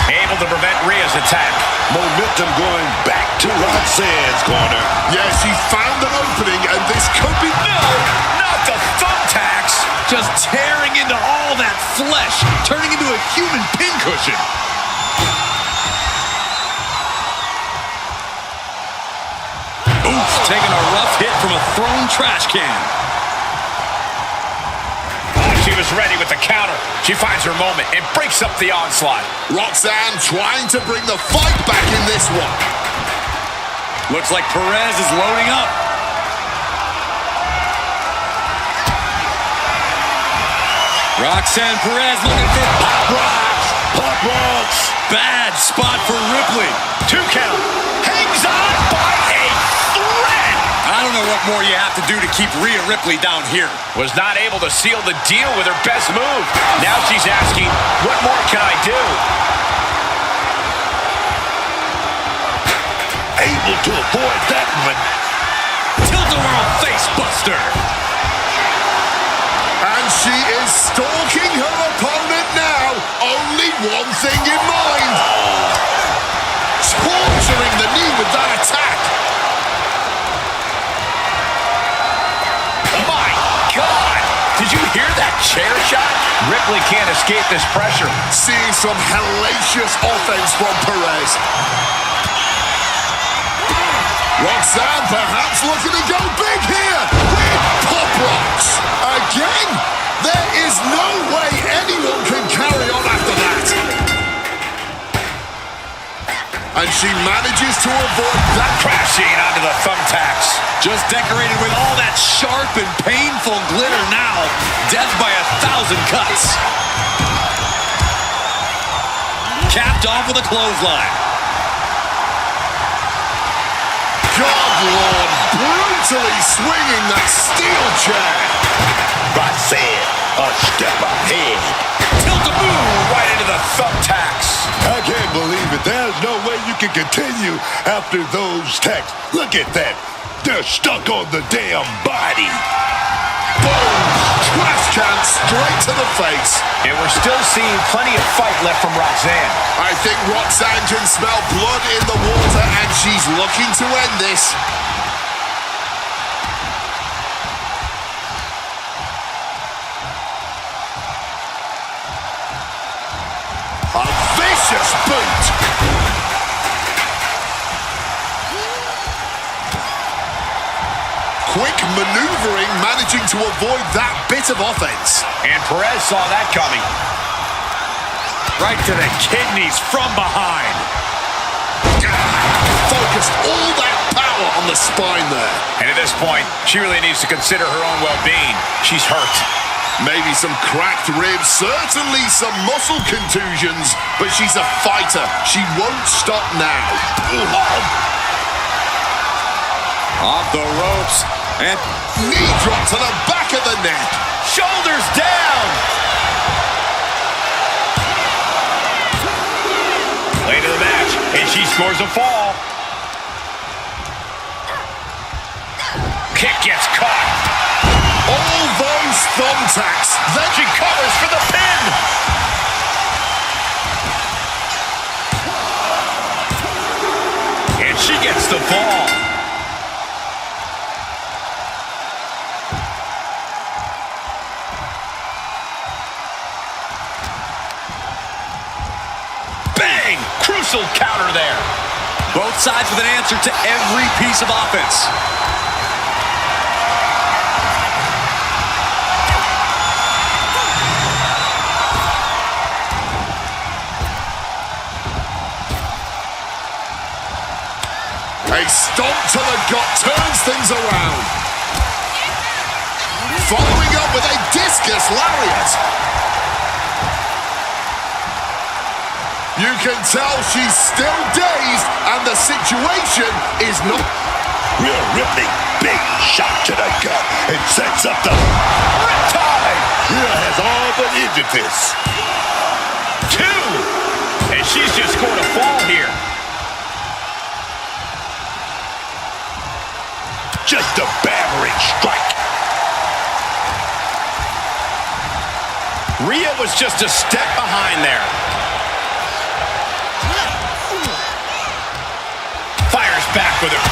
Able to prevent Rhea's attack. Momentum going back to Roxanne's corner. Yeah, she found an opening, and this could be... No, not the thumbtacks. Just tearing into all that flesh, turning into a human pincushion. Oof, taking a rough hit from a thrown trash can. She was ready with the counter. She finds her moment and breaks up the onslaught. Roxanne trying to bring the fight back in this one. Looks like Perez is loading up. Roxanne Perez looking for pop rocks. Pop rocks. Bad spot for Ripley. 2 count. Hangs on by a thread. I don't know what more you have to do to keep Rhea Ripley down here. Was not able to seal the deal with her best move. Now she's asking, what more can I do? Able to avoid that one. Tilt-a-whirl face buster. And she is stalking her opponent now. Only one thing in mind. Torturing the knee with that attack. My God! Did you hear that chair shot? Ripley can't escape this pressure. Seeing some hellacious offense from Perez. Roxanne perhaps looking to go big here with pop rocks. Again, there is no way anyone can carry on after that. And she manages to avoid that. Crashing onto the thumbtacks. Just decorated with all that sharp and painful glitter now. Death by 1,000 cuts. Capped off with a clothesline. God, Lord, brutally swinging that steel chair. Roxanne, a step ahead. Tilt-a-boom right into the thumbtacks. I can't believe it. There's no way you can continue after those tacks. Look at that. They're stuck on the damn body. Boom! Trash can straight to the face. And we're still seeing plenty of fight left from Roxanne. I think Roxanne can smell blood in the water, and she's looking to end this. A vicious boot. Quick maneuvering, managing to avoid that bit of offense. And Perez saw that coming. Right to the kidneys from behind. Focused all that power on the spine there. And at this point, she really needs to consider her own well-being. She's hurt. Maybe some cracked ribs, certainly some muscle contusions, but she's a fighter. She won't stop now. Off the ropes. And knee drop to the back of the neck. Shoulders down. Late in the match, and she scores a fall. Kick gets caught. All those thumbtacks. Then she covers for the pin. And she gets the fall. Bang! Crucial counter there. Both sides with an answer to every piece of offense. A stomp to the gut turns things around. Following up with a discus lariat. You can tell she's still dazed and the situation is not... Rhea Ripley, big shot to the gut and sets up the riptide. Rhea has all but ended this. 2. And she's just scored a fall here. Just a battering strike. Rhea was just a step behind there. Fires back with her.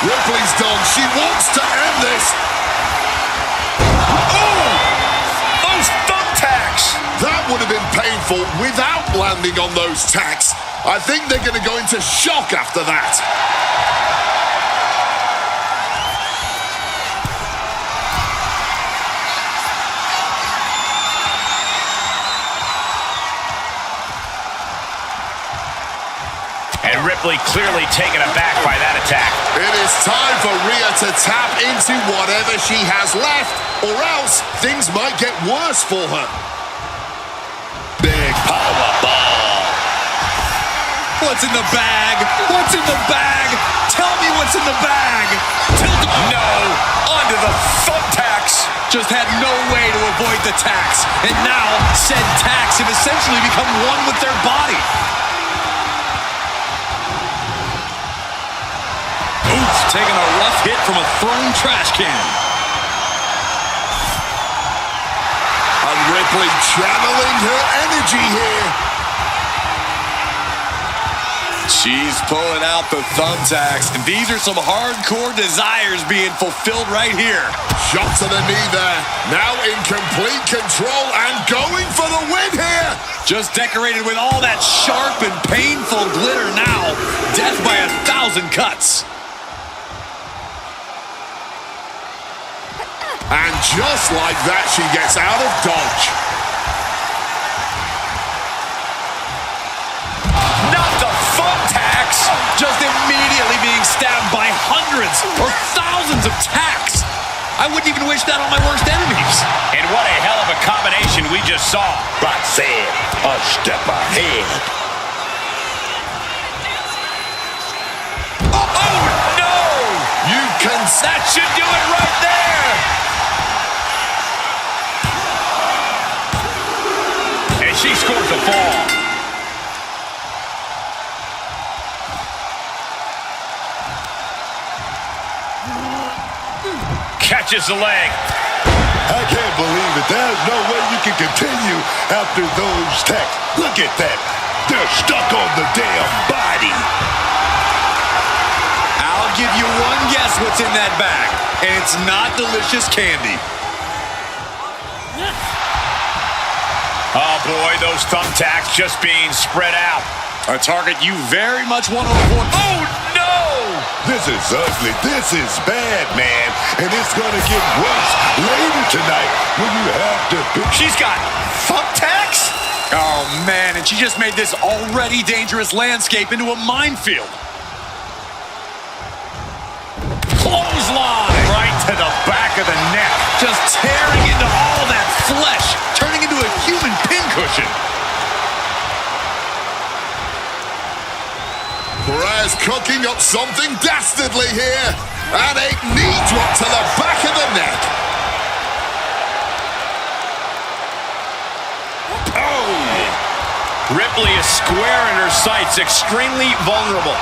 Ripley's done. She wants to end this. Oh! Those thumbtacks! That would have been painful without landing on those tacks. I think they're going to go into shock after that. And Ripley clearly taken aback by that attack. It is time for Rhea to tap into whatever she has left, or else things might get worse for her. Big power bomb. What's in the bag? What's in the bag? Tell me what's in the bag. No, onto the thumbtacks. Just had no way to avoid the tacks. And now, said tacks have essentially become one with their body. Oops, taking a rough hit from a thrown trash can. And Ripley channeling her energy here. She's pulling out the thumbtacks, and these are some hardcore desires being fulfilled right here. Shot to the knee there. Now in complete control and going for the win here. Just decorated with all that sharp and painful glitter now. Death by 1,000 cuts. And just like that, she gets out of dodge. Not the thumbtacks. Just immediately being stabbed by hundreds or thousands of tacks. I wouldn't even wish that on my worst enemies. And what a hell of a combination we just saw. Roxanne, a step ahead. Oh, no! You can... That should do it right there. And she scores a fall. Catches the leg. I can't believe it. There's no way you can continue after those tacks. Look at that. They're stuck on the damn body. I'll give you one guess what's in that bag, and it's not delicious candy. Oh, boy, those thumbtacks just being spread out. A target you very much want to avoid. Oh, no! This is ugly. This is bad, man. And it's going to get worse later tonight when you have to... She's got thumbtacks? Oh, man, and she just made this already dangerous landscape into a minefield. Clothesline right to the back of the neck. Just tearing into all that flesh, turning into a human pincushion. Perez cooking up something dastardly here. And a knee drop to the back of the neck. Oh! Ripley is square in her sights, extremely vulnerable.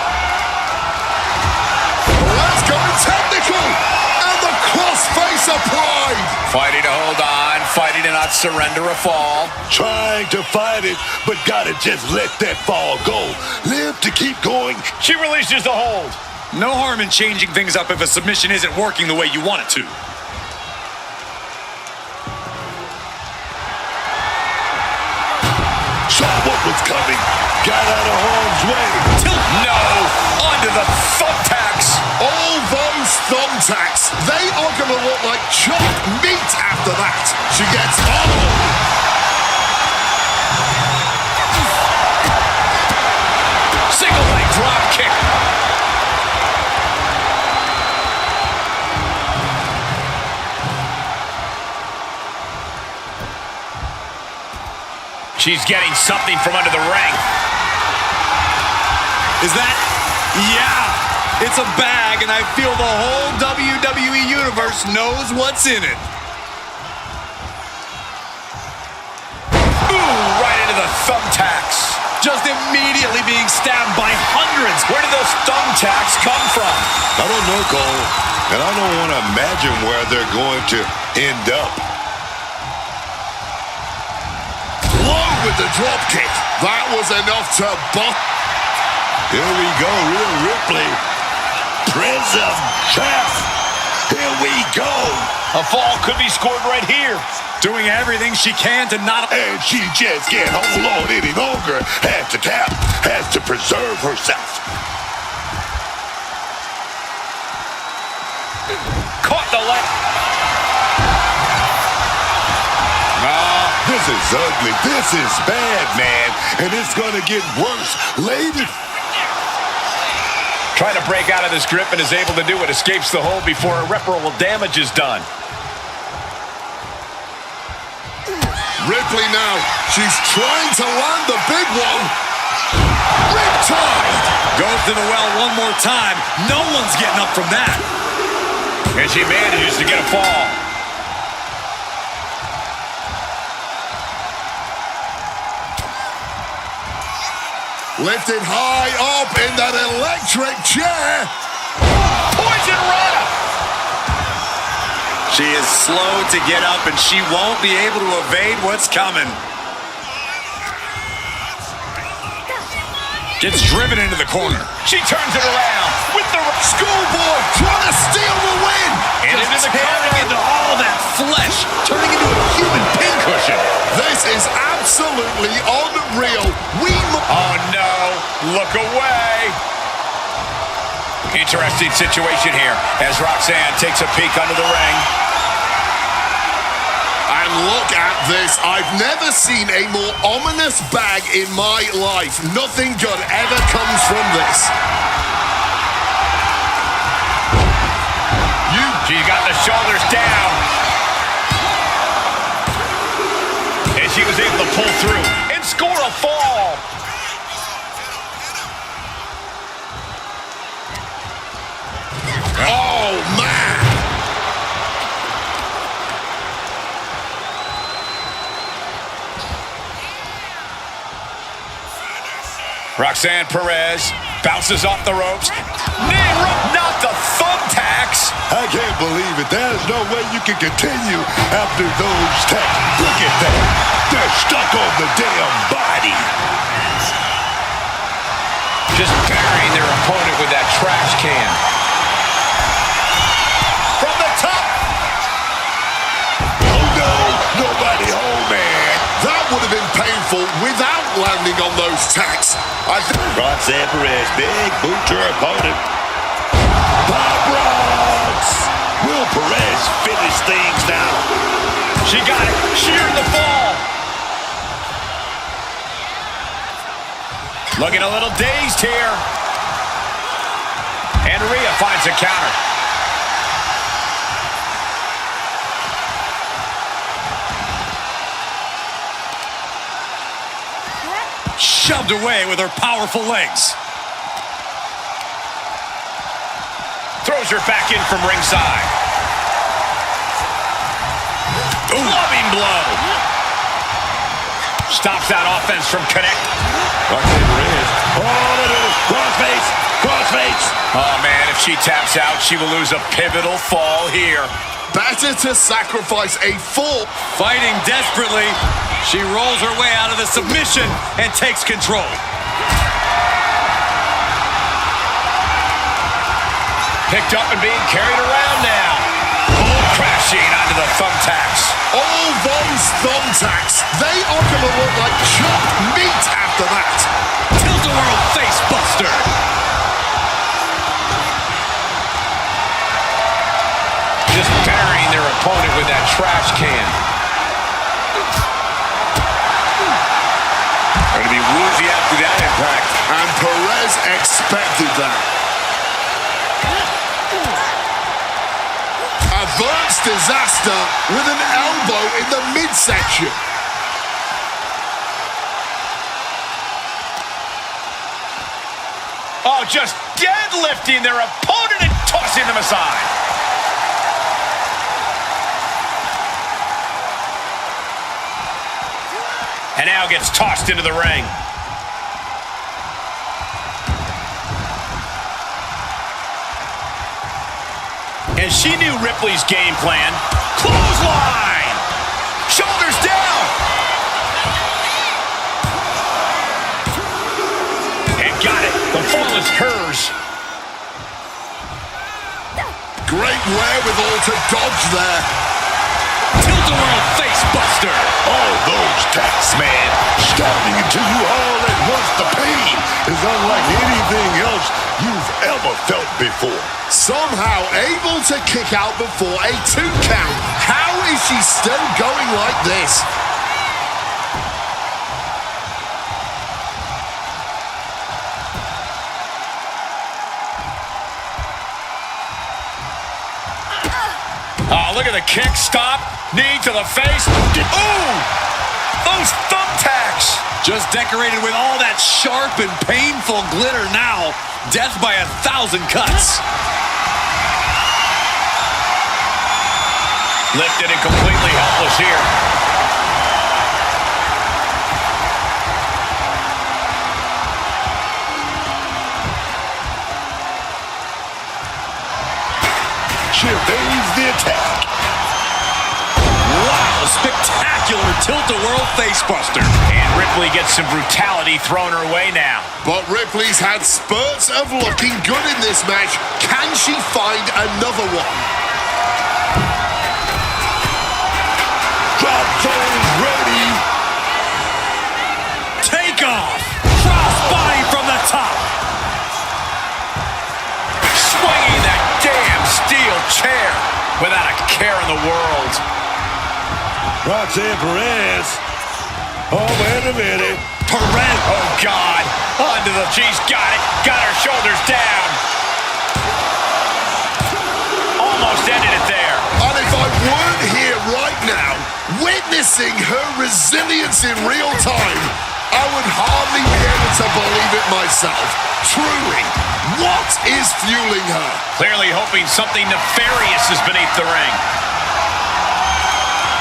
Perez going technical. And the crossface applied. Fighting to hold on, fighting to not surrender a fall. Trying to fight it, but gotta just let that fall go. Live to keep going. She releases the hold. No harm in changing things up if a submission isn't working the way you want it to. Saw what was coming. Got out of harm's way. No! Onto the thumbtacks. All those thumbtacks, they are going to look like chopped meat after that. She gets Single leg drop kick. She's getting something from under the ring. Is that? Yeah, it's a bag, and I feel the whole WWE Universe knows what's in it. Ooh, right into the thumbtacks. Just immediately being stabbed by hundreds. Where did those thumbtacks come from? I don't know, Cole, and I don't want to imagine where they're going to end up. Low with the drop kick. That was enough to buck. Here we go, Rhea Ripley. Prince of Champ. Here we go. A fall could be scored right here. Doing everything she can to not... And she just can't hold on any longer. Has to tap. Has to preserve herself. Caught the leg. This is ugly. This is bad, man. And it's going to get worse later. Trying to break out of this grip and is able to do it. Escapes the hold before irreparable damage is done. Ripley now. She's trying to land the big one. Riptide. Goes to the well one more time. No one's getting up from that. And she manages to get a fall. Lifted high up in that electric chair. Poison Rana. She is slow to get up, and she won't be able to evade what's coming. Gets driven into the corner. She turns it around with the Schoolboy trying to steal the win. and into the corner. Into all that flesh, turning into a human pincushion. This is absolutely unreal. Oh no, look away. Interesting situation here as Roxanne takes a peek under the ring. And look at this. I've never seen a more ominous bag in my life. Nothing good ever comes from this. She's got the shoulders down. And she was able to pull through and score a fall. Oh, man. Roxanne Perez bounces off the ropes. Knee rope, not the thumbtacks. I can't believe it. There's no way you can continue after those taps. Look at that. They're stuck on the damn body. Just burying their opponent with that trash can. From the top. Oh, no. Nobody home, man. That would have been painful without landing on those tacks. I think Roxanne Perez, big boot to her opponent. Bob Ross. Will Perez finish things now? She got it. Sheared the fall. Looking a little dazed here. And Rhea finds a counter. Shoved away with her powerful legs. Throws her back in from ringside. Loving blow. Stops that offense from connecting. Roxanne Perez. Oh, crossface. Crossface. Oh, man, if she taps out, she will lose a pivotal fall here. better to sacrifice a full. Fighting desperately, she rolls her way out of the submission and takes control. Picked up and being carried around now. Crashing onto the thumbtacks. All those thumbtacks, they are going to look like chopped meat after that. Tilt-a-whirl face buster. Just burying their opponent with that trash can. Going to be woozy after that impact. And Perez expected that. Averts disaster with an elbow in the midsection. Oh, just deadlifting their opponent and tossing them aside. And now gets tossed into the ring. And she knew Ripley's game plan. Clothesline! Shoulders down! And got it. The fall is hers. Great wherewithal to dodge there. Tilt-a-whirl face buster. All those tacks, man. Stabbing into you all at once. The pain is unlike anything else you've ever felt before. Somehow able to kick out before a 2 count. How is she still going like this? Oh, look at the kick. Stop. Knee to the face. Ooh! Those thumbtacks. Just decorated with all that sharp and painful glitter now. Death by 1,000 cuts. Lifted and completely helpless here. She evades the attack. Wow, spectacular tilt-a-whirl facebuster. And Ripley gets some brutality thrown her way now. But Ripley's had spurts of looking good in this match. Can she find another one? Drop zone's ready. Take off. Crossbody from the top. Swinging that damn steel chair without a care in the world. Roxanne Perez. Oh, wait a minute. Perez. Oh, God. Onto the... She's got it. Got her shoulders down. Almost ended it there. And if I weren't here right now, witnessing her resilience in real time, I would hardly be able to believe it myself. Truly, what is fueling her? Clearly hoping something nefarious is beneath the ring.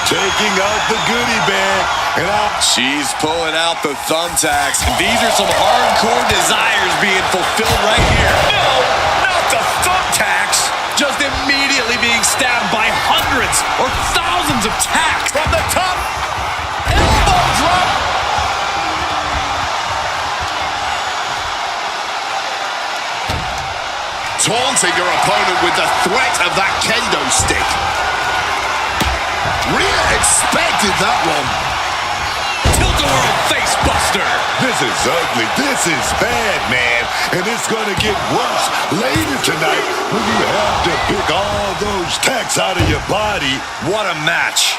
Taking out the goodie bag. And out. She's pulling out the thumbtacks. These are some hardcore desires being fulfilled right here. No, not the thumbtacks. Just immediately being stabbed by hundreds or thousands of tacks. From the top. Elbow drop. Taunting her opponent with the threat of that kendo stick. Rhea expected that one. Tilt-a-whirl facebuster. This is ugly. This is bad, man. And it's going to get worse later tonight when you have to pick all those tacks out of your body. What a match.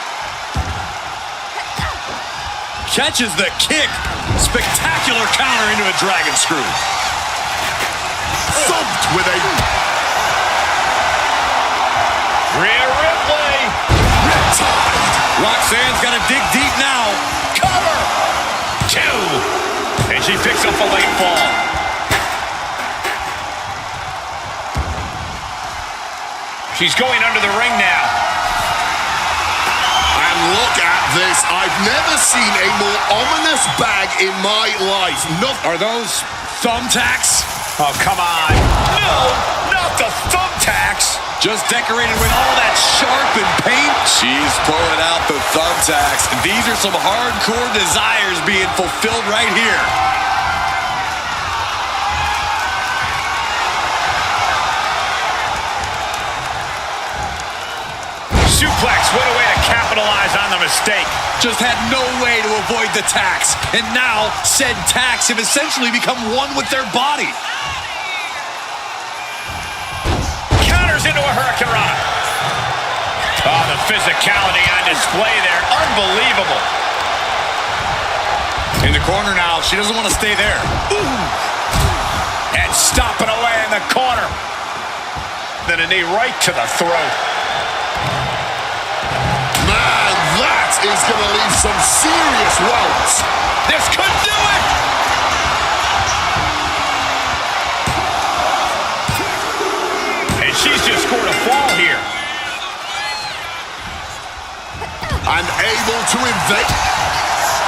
Catches the kick. Spectacular counter into a dragon screw. Thumped with a... Rhea Ripley. Riptide. Roxanne's got to dig deep now. Cover. 2. And she picks up a late fall. She's going under the ring now. And look at this. I've never seen a more ominous bag in my life. Are those thumbtacks? Oh, come on. No, not the thumbtacks. Just decorated with all that sharp and paint. She's pulling out the thumbtacks. These are some hardcore desires being fulfilled right here. Suplex, what a way to capitalize on the mistake. Just had no way to avoid the tacks. And now, said tacks have essentially become one with their body. Into a hurricanrana. Oh, the physicality on display there. Unbelievable. In the corner now. She doesn't want to stay there. Ooh. And stomping away in the corner. Then a knee right to the throat. Man, that is going to leave some serious welts. This could do it. and able to invade.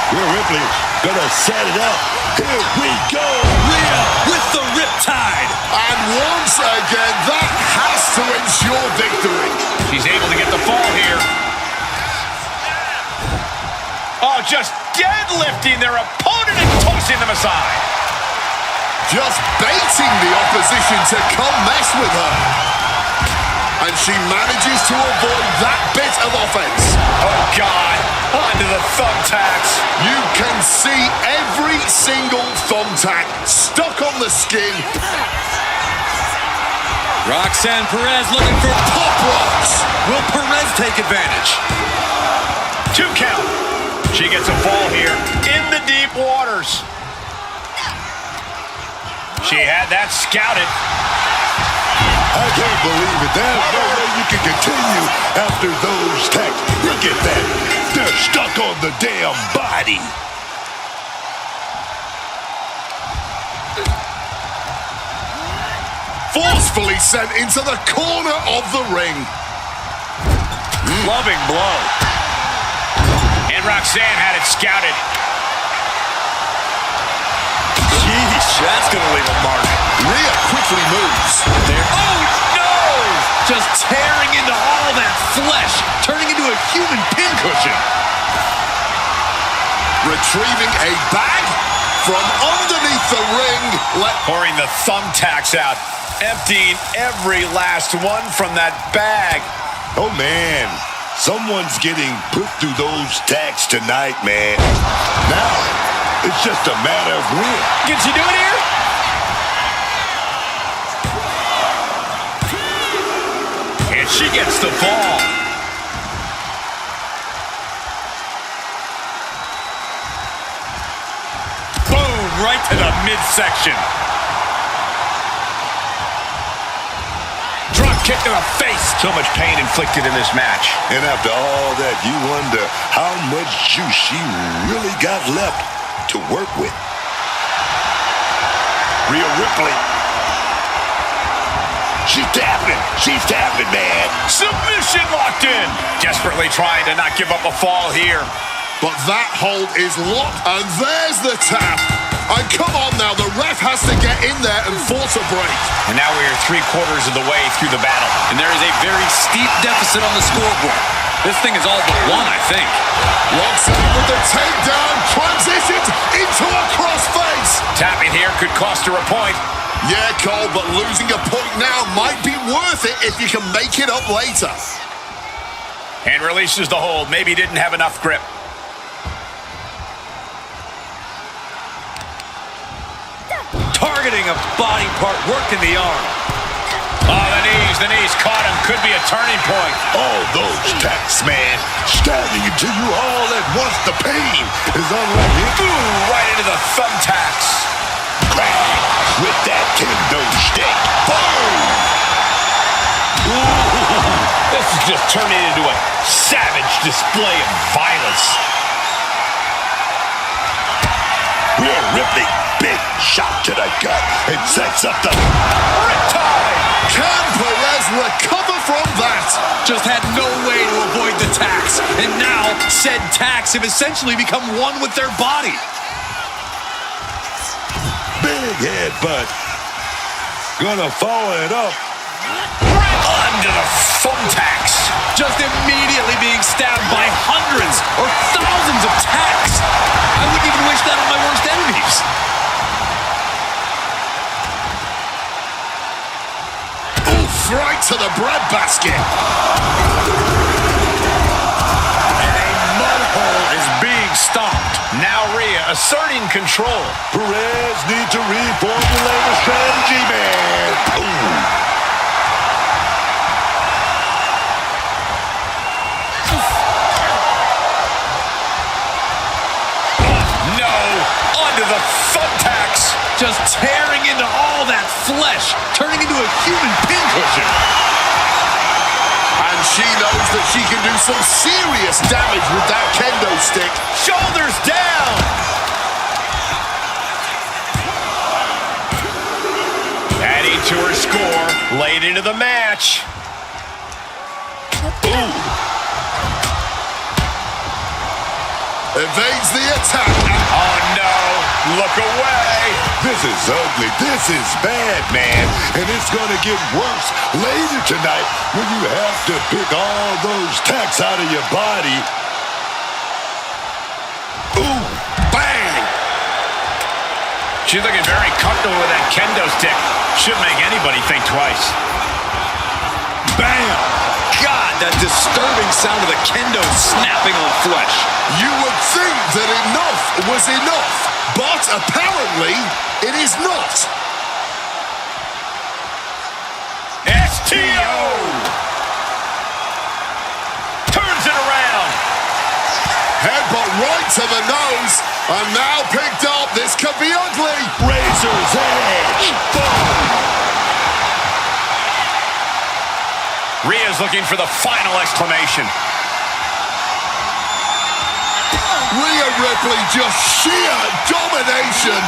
Rhea Ripley gonna set it up. Here we go. Rhea with the riptide. And once again, that has to ensure victory. She's able to get the fall here. Oh, just deadlifting their opponent and tossing them aside. Just baiting the opposition to come mess with her. And she manages to avoid that bit of offense. Oh, God. Onto the thumbtacks. You can see every single thumbtack stuck on the skin. Roxanne Perez looking for Pop rocks. Will Perez take advantage? 2 count. She gets a fall here in the deep waters. She had that scouted. I can't believe it. There's no way you can continue after those attacks. Look at that. They're stuck on the damn body. Forcefully sent into the corner of the ring. Loving blow. And Roxanne had it scouted. Jeez, that's going to leave a mark. Rhea quickly moves. There. Oh, no! Just tearing into all that flesh, turning into a human pincushion. Retrieving a bag from underneath the ring. Pouring the thumbtacks out. Emptying every last one from that bag. Oh, man. Someone's getting put through those tacks tonight, man. Now, it's just a matter of when. Can she do it here? And she gets the fall. Boom, right to the midsection. Drop kick to the face. So much pain inflicted in this match. And after all that, you wonder how much juice she really got left to work with. Rhea Ripley. She's tapping, man. Submission locked in. Desperately trying to not give up a fall here. But that hold is locked, and there's the tap. And come on now, the ref has to get in there and force a break. And now we are 3/4 of the way through the battle. And there is a very steep deficit on the scoreboard. This thing is all but won, I think. Roxanne with the takedown, transitions into a crossface. Tapping here could cost her a point. Yeah, Cole, but losing a point now might be worth it if you can make it up later. And releases the hold. Maybe didn't have enough grip. Targeting a body part, working the arm. Oh, the knees caught him. Could be a turning point. All those tacks, man. Stabbing into you all at once. The pain is unlike it. Boom, right into the thumbtacks. Crash with that kendo stick. Boom! Ooh, this is just turning into a savage display of violence. Rhea Ripley, big shot to the gut. It sets up the Riptide. Can Perez recover from that? Just had no way to avoid the tacks. And now, said tacks have essentially become one with their body. big headbutt. Gonna follow it up. Under the thumbtacks. Just immediately being stabbed by hundreds or thousands of tacks. I wouldn't even wish that on my worst enemies. Oof, right to the breadbasket. And a mud hole is being stomped. Now Rhea asserting control. Perez needs to reformulate a strategy, man. Ooh. The thumbtacks. Just tearing into all that flesh, turning into a human pincushion. And she knows that she can do some serious damage with that kendo stick. Shoulders down. Adding to her score, late into the match. Ooh. evades the attack. Oh, no. Look away. This is ugly. This is bad, man. And it's going to get worse later tonight when you have to pick all those tacks out of your body. Ooh, bang! She's looking very comfortable with that kendo stick. Should make anybody think twice. Bam! God, that disturbing sound of the kendo snapping on flesh. You would think that enough was enough, but apparently it is not. STO! Turns it around. Headbutt right to the nose, and now picked up. This could be ugly. Razor's edge. Boom! Rhea's looking for the final exclamation. Rhea Ripley, just sheer domination.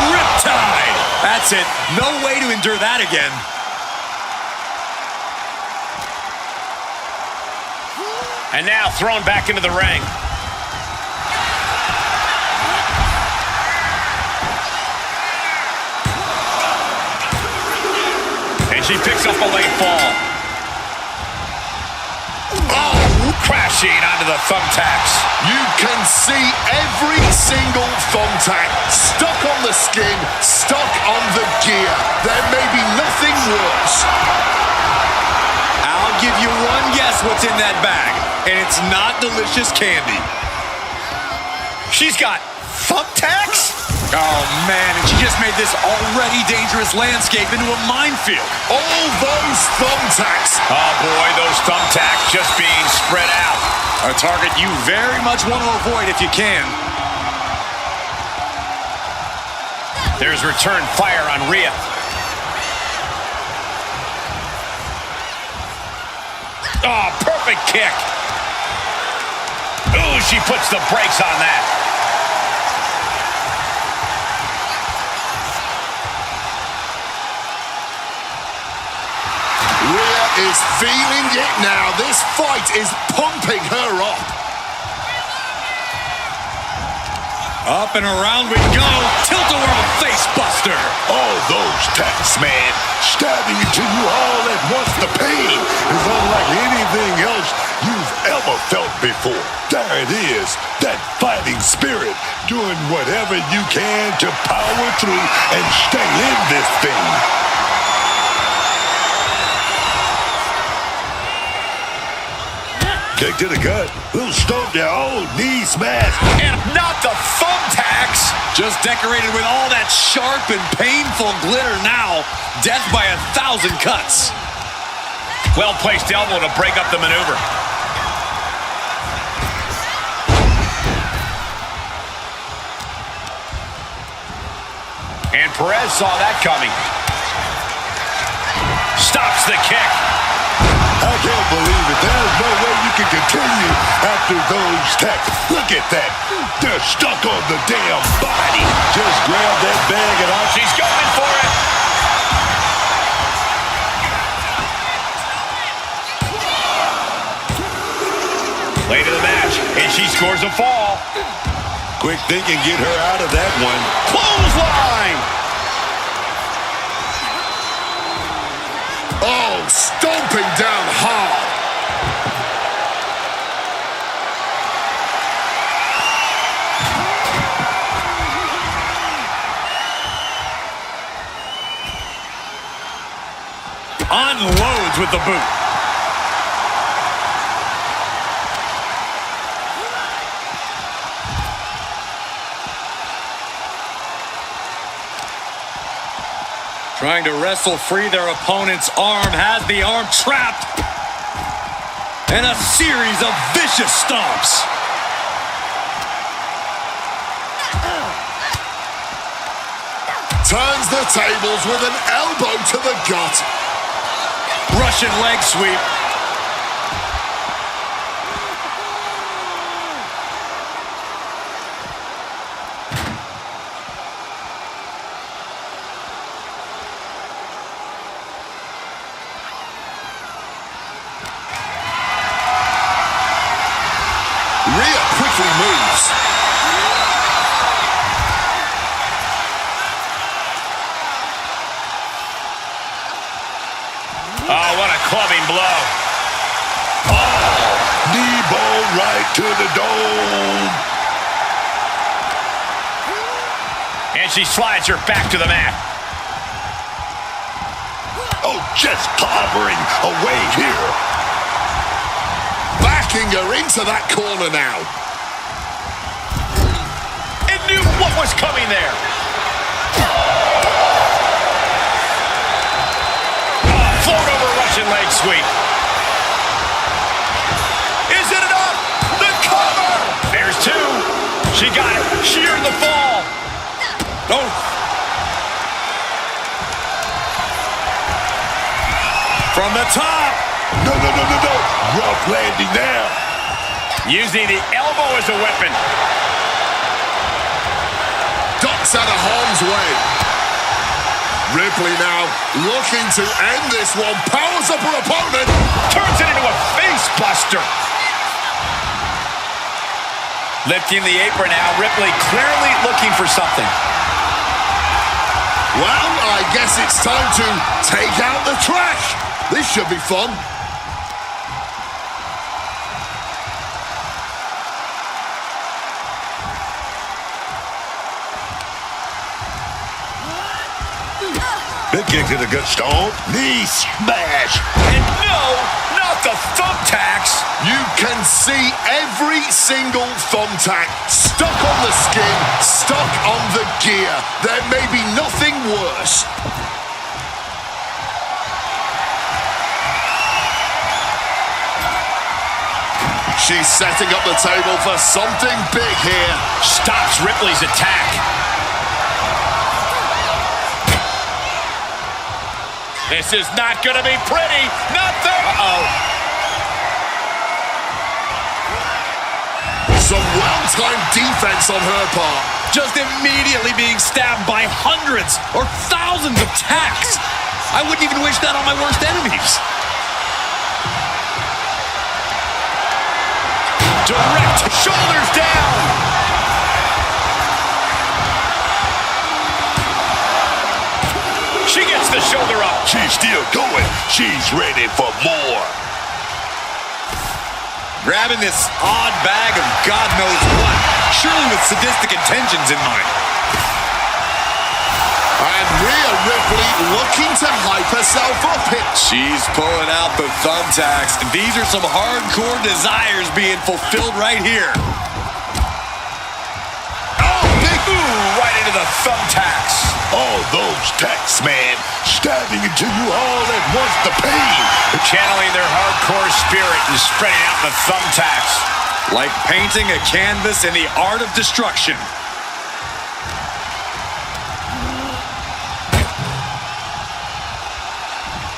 Riptide. That's it. No way to endure that again. And now thrown back into the ring. And she picks up a late fall. Oh, crashing onto the thumbtacks. You can see every single thumbtack stuck on the skin, stuck on the gear. There may be nothing worse. I'll give you one guess what's in that bag, and it's not delicious candy. She's got thumbtacks? Oh, man, and she just made this already dangerous landscape into a minefield. All those thumbtacks. Oh, boy, those thumbtacks just being spread out. A target you very much want to avoid if you can. There's return fire on Rhea. Oh, perfect kick. Ooh, she puts the brakes on that. Rhea is feeling it now. This fight is pumping her up. Up and around we go. Tilt-a-whirl face buster. All those tacks, man, stabbing into you all at once. The pain is unlike anything else you've ever felt before. There it is, that fighting spirit, doing whatever you can to power through and stay in this thing. Kick to the gut, little stomp there, oh, knee smash. And not the thumbtacks. Just decorated with all that sharp and painful glitter now. Death by 1,000 cuts. Well-placed elbow to break up the maneuver. And Perez saw that coming. Stops the kick. I can't believe it. There's no way you can continue after those tacks. Look at that. They're stuck on the damn body. Just grab that bag and off. She's going for it. Late in the match, and she scores a fall. Quick thinking, get her out of that one. Clothesline. Oh, stomping down hard. Unloads with the boot. Trying to wrestle free their opponent's arm, has the arm trapped. And a series of vicious stomps. Turns the tables with an elbow to the gut. Russian leg sweep. Rhea quickly moves. clubbing blow. Oh, knee ball right to the dome. And she slides her back to the mat. Oh, just clobbering away here. Backing her into that corner now. It knew what was coming there. Float over Russian leg sweep. Is it enough? The cover! There's two. She got it. She earned the fall. Oh. From the top. No. Rough landing there. Using the elbow as a weapon. Ducks out of harm's way. Ripley now looking to end this one. Powers up her opponent. Turns it into a face buster. Lifting the apron now. Ripley clearly looking for something. Well, I guess it's time to take out the trash. This should be fun. Big kick to the gut stomp. Knee smash. And no, not the thumbtacks. You can see every single thumbtack stuck on the skin, stuck on the gear. There may be nothing worse. She's setting up the table for something big here. Stops Ripley's attack. This is not going to be pretty. Not there. Uh-oh. Some well-timed defense on her part. Just immediately being stabbed by hundreds or thousands of tacks. I wouldn't even wish that on my worst enemies. Direct shoulders down. She gets the shoulder up. She's still going. She's ready for more. Grabbing this odd bag of God knows what. Surely with sadistic intentions in mind. And Rhea Ripley looking to hype herself up here. She's pulling out the thumbtacks. These are some hardcore desires being fulfilled right here. Oh, big ooh, right into the thumbtacks. All those tacks, man, stabbing into you all at once, the pain. Channeling their hardcore spirit and spreading out the thumbtacks. Like painting a canvas in the art of destruction.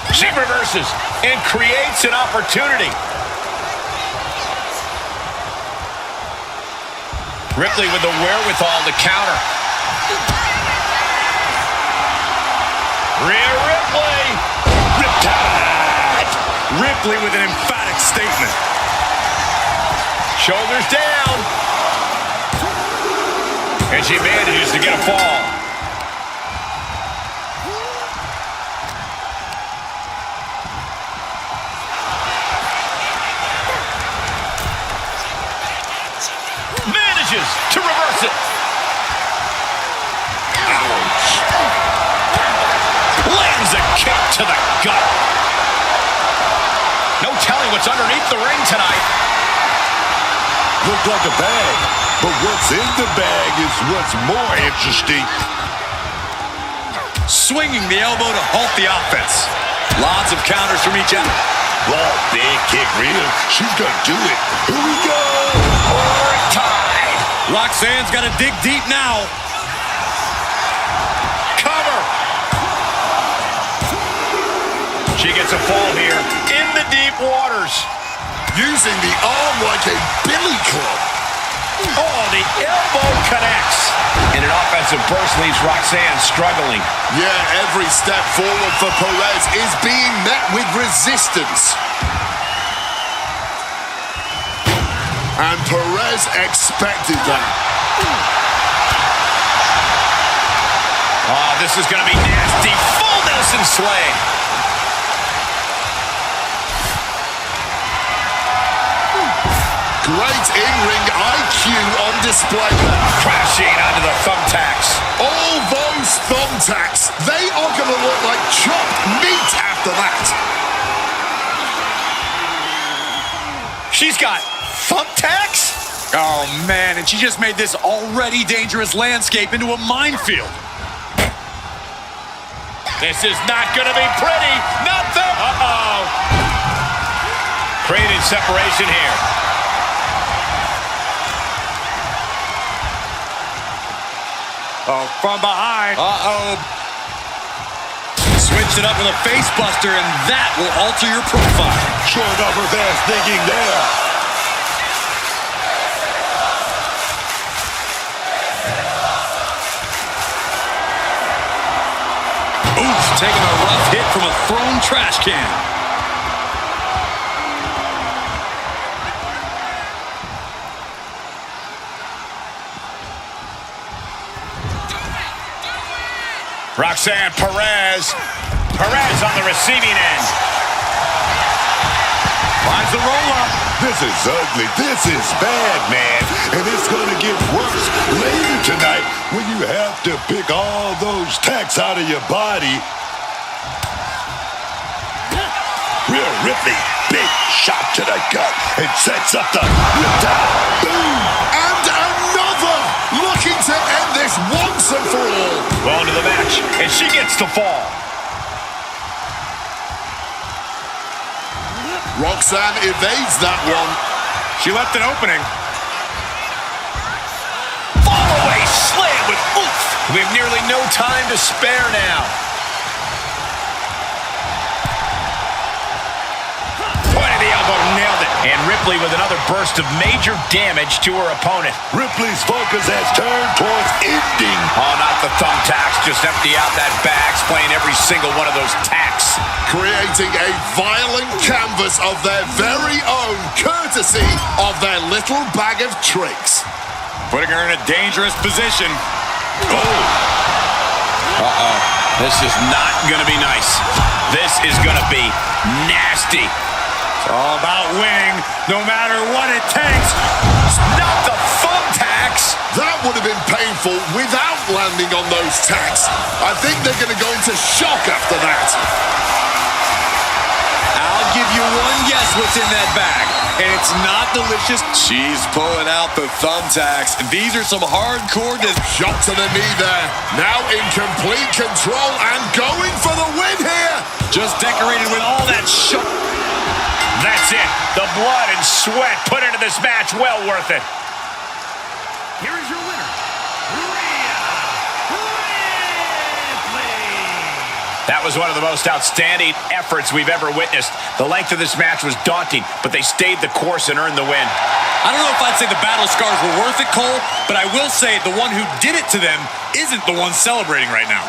She reverses and creates an opportunity. Ripley with the wherewithal to counter. Rhea Ripley. Riptide. Ripley with an emphatic statement. Shoulders down. And she manages to get a fall. Manages to reverse it. Ouch. Lands a kick to the gut. No telling what's underneath the ring tonight. Looked like a bag, but what's in the bag is what's more interesting. Swinging the elbow to halt the offense. Lots of counters from each end. Raw big kick, Rhea. She's gonna do it. Here we go. Tied. Roxanne's got to dig deep now. Cover. She gets a fall here in the deep waters. Using the arm like a billy club. Oh, the elbow connects. And an offensive burst leaves Roxanne struggling. Yeah, every step forward for Perez is being met with resistance. And Perez expected that. Oh, this is going to be nasty. Full Nelson Slay. great in-ring IQ on display there. Crashing onto the thumbtacks. All those thumbtacks, they are going to look like chopped meat after that. She's got thumbtacks? Oh, man, and she just made this already dangerous landscape into a minefield. This is not going to be pretty. Nothing. Uh-oh. Created separation here. Oh, from behind. Uh-oh. Switched it up with a face buster, and that will alter your profile. Short upper fast thinking there. Oof, taking a rough hit from a thrown trash can. Roxanne Perez. Perez on the receiving end. Finds the roll-up. This is ugly. This is bad, man. And it's going to get worse later tonight when you have to pick all those tacks out of your body. Rhea Ripley, big shot to the gut and sets up the down. Boom! And another looking to end this once and for all. Well into the match, and she gets the fall. Roxanne evades that one. She left an opening. Fall away slam with oomph. We have nearly no time to spare now. Point of the elbow, nailed it. And Ripley with another burst of major damage to her opponent. Ripley's focus has turned towards ending. Oh, not the thumbtacks. Just empty out that bag, playing every single one of those tacks. Creating a violent canvas of their very own, courtesy of their little bag of tricks. Putting her in a dangerous position. Oh. Uh-oh. This is not going to be nice. This is going to be nasty. It's all about winning, no matter what it takes. Not the thumbtacks. That would have been painful without landing on those tacks. I think they're going to go into shock after that. I'll give you one guess what's in that bag, and it's not delicious. She's pulling out the thumbtacks. These are some hardcore. Shot to the knee there. Now in complete control and going for the win here. Just decorated with all that shit. That's it. The blood and sweat put into this match. Well worth it. Here is your winner, Rhea Ripley. That was one of the most outstanding efforts we've ever witnessed. The length of this match was daunting, but they stayed the course and earned the win. I don't know if I'd say the battle scars were worth it, Cole, but I will say the one who did it to them isn't the one celebrating right now.